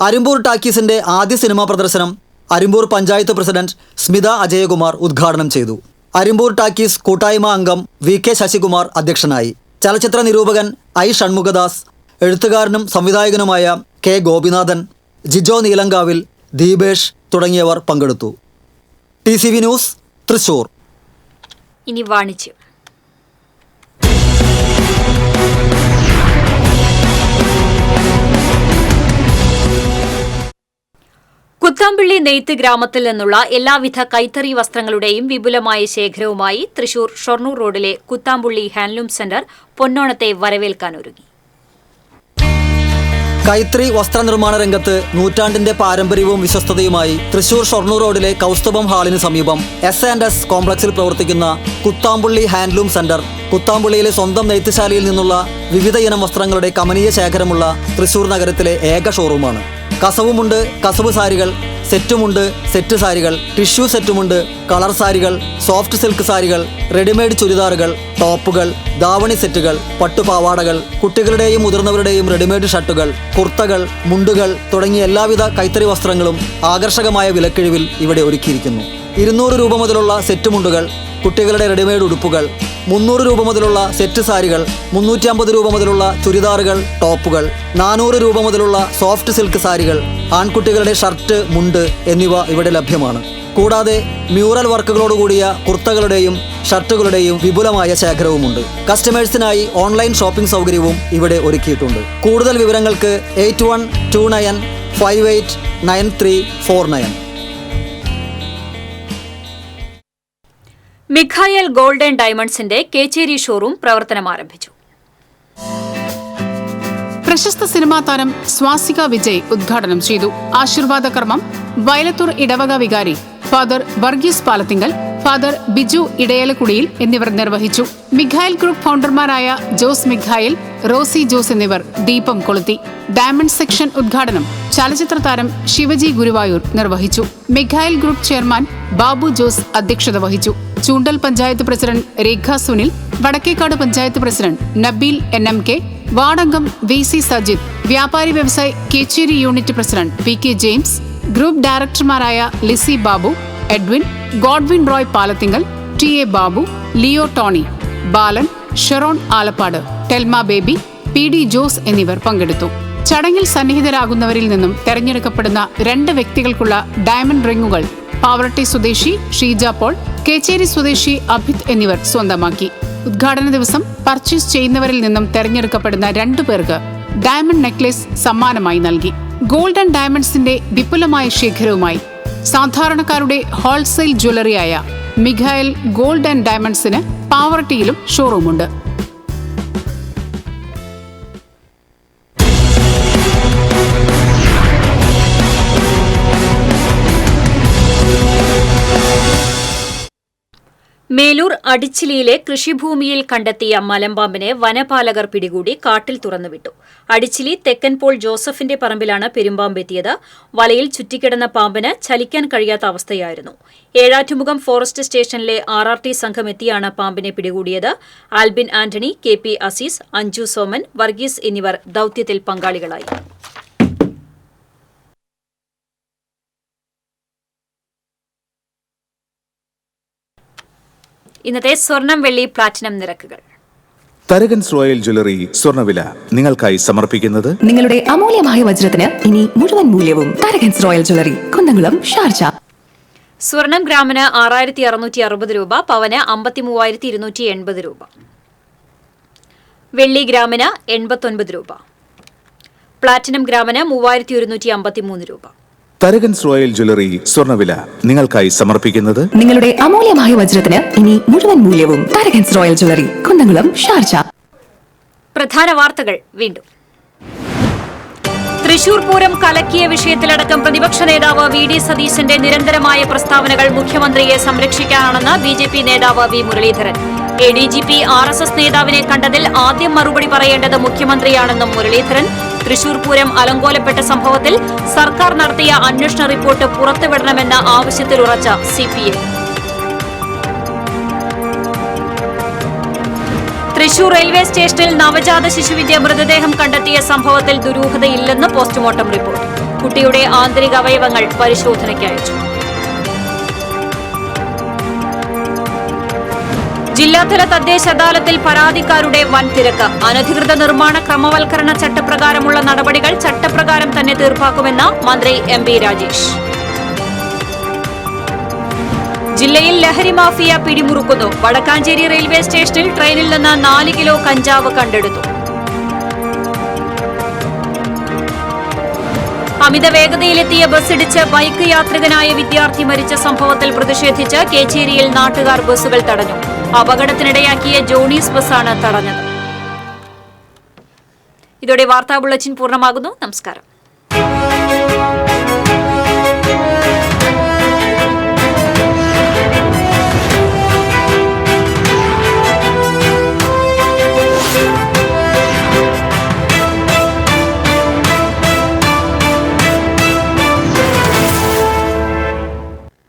അരിമ്പൂർ ടാക്കീസിന്റെ ആദ്യ സിനിമാ പ്രദർശനം അരിമ്പൂർ പഞ്ചായത്ത് പ്രസിഡന്റ് സ്മിത അജയകുമാർ ഉദ്ഘാടനം ചെയ്തു. അരിമ്പൂർ ടാക്കീസ് കൂട്ടായ്മ അംഗം VK ശശികുമാർ അധ്യക്ഷനായി. ചലച്ചിത്ര നിരൂപകൻ I ഷൺമുഖദാസ്, എഴുത്തുകാരനും സംവിധായകനുമായ K ഗോപിനാഥൻ, ജിജോ നീലങ്കാവിൽ, ദീപേഷ് തുടങ്ങിയവർ പങ്കെടുത്തു. TCV news, Thrissur. ഇനി വാണിജ്യം. കുത്താമ്പള്ളി നെയ്ത്ത് ഗ്രാമത്തിൽ നിന്നുള്ള എല്ലാവിധ കൈത്തറി വസ്ത്രങ്ങളുടെയും വിപുലമായ ശേഖരവുമായി തൃശൂർ ഷൊർണൂർ റോഡിലെ കുത്താമ്പുള്ളി ഹാൻഡ്ലൂം സെന്റർ പൊന്നോണത്തെ വരവേൽക്കാനൊരുങ്ങി. കൈത്തറി വസ്ത്രനിർമ്മാണ രംഗത്ത് നൂറ്റാണ്ടിന്റെ പാരമ്പര്യവും വിശ്വസ്തതയുമായി തൃശൂർ ഷൊർണൂർ റോഡിലെ കൗസ്തുഭം ഹാളിന് സമീപം S&S കോംപ്ലക്സിൽ പ്രവർത്തിക്കുന്ന കുത്താമ്പുള്ളി ഹാൻഡ്ലൂം സെന്റർ കുത്താമ്പുള്ളിയിലെ സ്വന്തം നെയ്ത്തുശാലയിൽ നിന്നുള്ള വിവിധ ഇനം വസ്ത്രങ്ങളുടെ കമനീയ ശേഖരമുള്ള തൃശൂർ നഗരത്തിലെ ഏക ഷോറൂമാണ്. കസവുമുണ്ട്, കസവ് സാരികൾ, സെറ്റുമുണ്ട്, സെറ്റ് സാരികൾ, ടിഷ്യൂ സെറ്റുമുണ്ട്, കളർ സാരികൾ, സോഫ്റ്റ് സിൽക്ക് സാരികൾ, റെഡിമെയ്ഡ് ചുരിദാറുകൾ, ടോപ്പുകൾ, ദാവണി സെറ്റുകൾ, പട്ടുപാവാടകൾ, കുട്ടികളുടെയും മുതിർന്നവരുടെയും റെഡിമെയ്ഡ് ഷർട്ടുകൾ, കുർത്തകൾ, മുണ്ടുകൾ തുടങ്ങിയ എല്ലാവിധ കൈത്തറി വസ്ത്രങ്ങളും ആകർഷകമായ വിലക്കിഴിവിൽ ഇവിടെ ഒരുക്കിയിരിക്കുന്നു. 200 രൂപ മുതലുള്ള സെറ്റ് മുണ്ടുകൾ, കുട്ടികളുടെ റെഡിമെയ്ഡ് ഉടുപ്പുകൾ, 300 രൂപ മുതലുള്ള സെറ്റ് സാരികൾ, 350 രൂപ മുതലുള്ള ചുരിദാറുകൾ, ടോപ്പുകൾ, 400 രൂപ മുതലുള്ള സോഫ്റ്റ് സിൽക്ക് സാരികൾ, ആൺകുട്ടികളുടെ ഷർട്ട്, മുണ്ട് എന്നിവ ഇവിടെ ലഭ്യമാണ്. കൂടാതെ മ്യൂറൽ വർക്കുകളോടുകൂടിയ കുർത്തകളുടെയും ഷർട്ടുകളുടെയും വിപുലമായ ശേഖരവുമുണ്ട്. കസ്റ്റമേഴ്സിനായി ഓൺലൈൻ ഷോപ്പിംഗ് സൗകര്യവും ഇവിടെ ഒരുക്കിയിട്ടുണ്ട്. കൂടുതൽ വിവരങ്ങൾക്ക് 8129589349. മിഖായൽ ഗോൾഡ് ആൻഡ് ഡയമണ്ട്സിന്റെ കേച്ചേരി ഷോറൂം പ്രവർത്തനം ആരംഭിച്ചു. പ്രശസ്ത സിനിമാ താരം സ്വാസിക വിജയ് ഉദ്ഘാടനം ചെയ്തു. ആശീർവാദ കർമ്മം വയലത്തൂർ ഇടവക വികാരി ഫാദർ വർഗീസ് പാലത്തിങ്കൽ, ഫാദർ ബിജു ഇടയലക്കുടിയിൽ എന്നിവർ നിർവഹിച്ചു. Mikhail group ഫൗണ്ടർമാരായ Jose Mikhael, Rossi Jose എന്നിവർ ദീപം കൊളുത്തി. ഡയമണ്ട് സെക്ഷൻ ഉദ്ഘാടനം ചലച്ചിത്ര താരം ശിവജി ഗുരുവായൂർ നിർവഹിച്ചു. Mikhail group chairman Babu Jose അധ്യക്ഷത വഹിച്ചു. Choondal panchayat president Rekha Sunil, Vadakkekad panchayat president Nabeel NMK, വാർഡംഗം VC സജിത്, വ്യാപാരി വ്യവസായി Kechery unit president PK James, group ഡയറക്ടർമാരായ ലിസി ബാബു, എഡ്വിൻ, ഗോഡ്വിൻ റോയ് പാലത്തിങ്കൽ, ടി.എ. ബാബു, ലിയോ ടോണി, ബാലൻ, ഷെറോൺ ആലപ്പാട്, ടെൽമ ബേബി, പി.ഡി. ജോസ് എന്നിവർ പങ്കെടുത്തു. ചടങ്ങിൽ സന്നിഹിതരാകുന്നവരിൽ നിന്നും തെരഞ്ഞെടുക്കപ്പെടുന്ന 2 വ്യക്തികൾക്കുള്ള ഡയമണ്ട് റിങ്ങുകൾ പാവറട്ടി സ്വദേശി ഷീജ പോൾ, കേച്ചേരി സ്വദേശി അഭിത് എന്നിവർ സ്വന്തമാക്കി. ഉദ്ഘാടന ദിവസം പർച്ചേസ് ചെയ്യുന്നവരിൽ നിന്നും തെരഞ്ഞെടുക്കപ്പെടുന്ന 2 പേർക്ക് ഡയമണ്ട് നെക്ലേസ് സമ്മാനമായി നൽകി. ഗോൾഡ് ആൻഡ് ഡയമണ്ട്സിന്റെ വിപുലമായ ശേഖരവുമായി സാധാരണക്കാരുടെ ഹോൾസെയിൽ ജ്വല്ലറിയായ മിഖായൽ ഗോൾഡ് ആൻഡ് ഡയമണ്ട്സിന് പാവറട്ടിയിലും ഷോറൂമുണ്ട്. മേലൂർ അടിച്ചിലിയിലെ കൃഷിഭൂമിയിൽ കണ്ടെത്തിയ മലമ്പാമ്പിനെ വനപാലകർ പിടികൂടി കാട്ടിൽ തുറന്നുവിട്ടു. അടിച്ചിലി തെക്കൻ പോൾ ജോസഫിന്റെ പറമ്പിലാണ് പെരുമ്പാമ്പെത്തിയത്. വലയിൽ ചുറ്റിക്കിടന്ന പാമ്പിന് ചലിക്കാൻ കഴിയാത്ത അവസ്ഥയായിരുന്നു. ഏഴാറ്റുമുഖം ഫോറസ്റ്റ് സ്റ്റേഷനിലെ RRT സംഘം എത്തിയാണ് പാമ്പിനെ പിടികൂടിയത്. ആൽബിൻ ആന്റണി, KP അസീസ്, അഞ്ജു സോമൻ, വർഗീസ് എന്നിവർ ദൌത്യത്തിൽ പങ്കാളികളായി. ഇന്നത്തെ സ്വർണം, വെള്ളി, പ്ലാറ്റിനം നിരക്കുകൾ. തരകൻസ് റോയൽ ജ്വല്ലറി സ്വർണ്ണവില നിങ്ങൾക്കായി സമർപ്പിക്കുന്നത് നിങ്ങളുടെ അമൂല്യമായ വജ്രത്തിന് ഇനി മുഴുവൻ മൂല്യവും Tharakans royal jewellery, Kunnamkulam, Sharjah. സ്വർണം ഗ്രാമിന് 6660 രൂപ, പവന് 53,280 രൂപ. വെള്ളി ഗ്രാമിന് 89 രൂപ. പ്ലാറ്റിനം ഗ്രാമിന് 3153 രൂപ. തരകൻസ് റോയൽ ജ്വല്ലറി സ്വർണ്ണവില നിങ്ങൾക്കായി സമർപ്പിക്കുന്നത് നിങ്ങളുടെ അമൂല്യമായ വജ്രത്തിന് ഇനി മുഴുവൻ മൂല്യവും Tharakans royal jewellery, Kunnamkulam, Sharjah. പ്രധാന വാർത്തകൾ വീണ്ടും. തൃശൂർ പൂരം കലക്കിയ വിഷയത്തിലടക്കം പ്രതിപക്ഷ നേതാവ് VD സതീശന്റെ നിരന്തരമായ പ്രസ്താവനകൾ മുഖ്യമന്ത്രിയെ സംരക്ഷിക്കാനാണെന്ന് BJP നേതാവ് V. മുരളീധരൻ. ADGP RSS നേതാവിനെ കണ്ടതിൽ ആദ്യം മറുപടി പറയേണ്ടത് മുഖ്യമന്ത്രിയാണെന്നും മുരളീധരൻ. തൃശൂർ പൂരം അലങ്കോലപ്പെട്ട സംഭവത്തിൽ സർക്കാർ നടത്തിയ അന്വേഷണ റിപ്പോർട്ട് പുറത്തുവിടണമെന്ന ആവശ്യത്തിൽ ഉറച്ച CPI. തൃശൂർ റെയിൽവേ സ്റ്റേഷനിൽ നവജാത ശിശുവിന്റെ മൃതദേഹം കണ്ടെത്തിയ സംഭവത്തിൽ ദുരൂഹതയില്ലെന്ന് പോസ്റ്റ്മോർട്ടം റിപ്പോർട്ട്. കുട്ടിയുടെ ആന്തരിക അവയവങ്ങൾ പരിശോധനയ്ക്ക് അയച്ചു. ജില്ലാതല തദ്ദേശ അദാലത്തിൽ പരാതിക്കാരുടെ വൻ തിരക്ക്. അനധികൃത നിർമ്മാണ ക്രമവൽക്കരണ ചട്ടപ്രകാരമുള്ള നടപടികൾ ചട്ടപ്രകാരം തന്നെ തീർപ്പാക്കുമെന്ന് മന്ത്രി MP രാജേഷ്. ജില്ലയിൽ ലഹരി മാഫിയ പിടിമുറുക്കുന്നു. വടക്കാഞ്ചേരി റെയിൽവേ സ്റ്റേഷനിൽ ട്രെയിനിൽ നിന്ന് 4 കിലോ കഞ്ചാവ് കണ്ടെടുത്തു. അമിത വേഗതയിലെത്തിയ ബസ്സിടിച്ച് ബൈക്ക് യാത്രികനായ വിദ്യാർത്ഥി മരിച്ച സംഭവത്തിൽ പ്രതിഷേധിച്ച് കേച്ചേരിയിൽ നാട്ടുകാർ ബസ്സുകൾ തടഞ്ഞു. അപകടത്തിനിടയാക്കിയ ജോണീസ് ബസ്സാണ് തടഞ്ഞത്. ഇതോടെ വാർത്താ ബുള്ളറ്റിൻ പൂർണ്ണമാകുന്നു. നമസ്കാരം.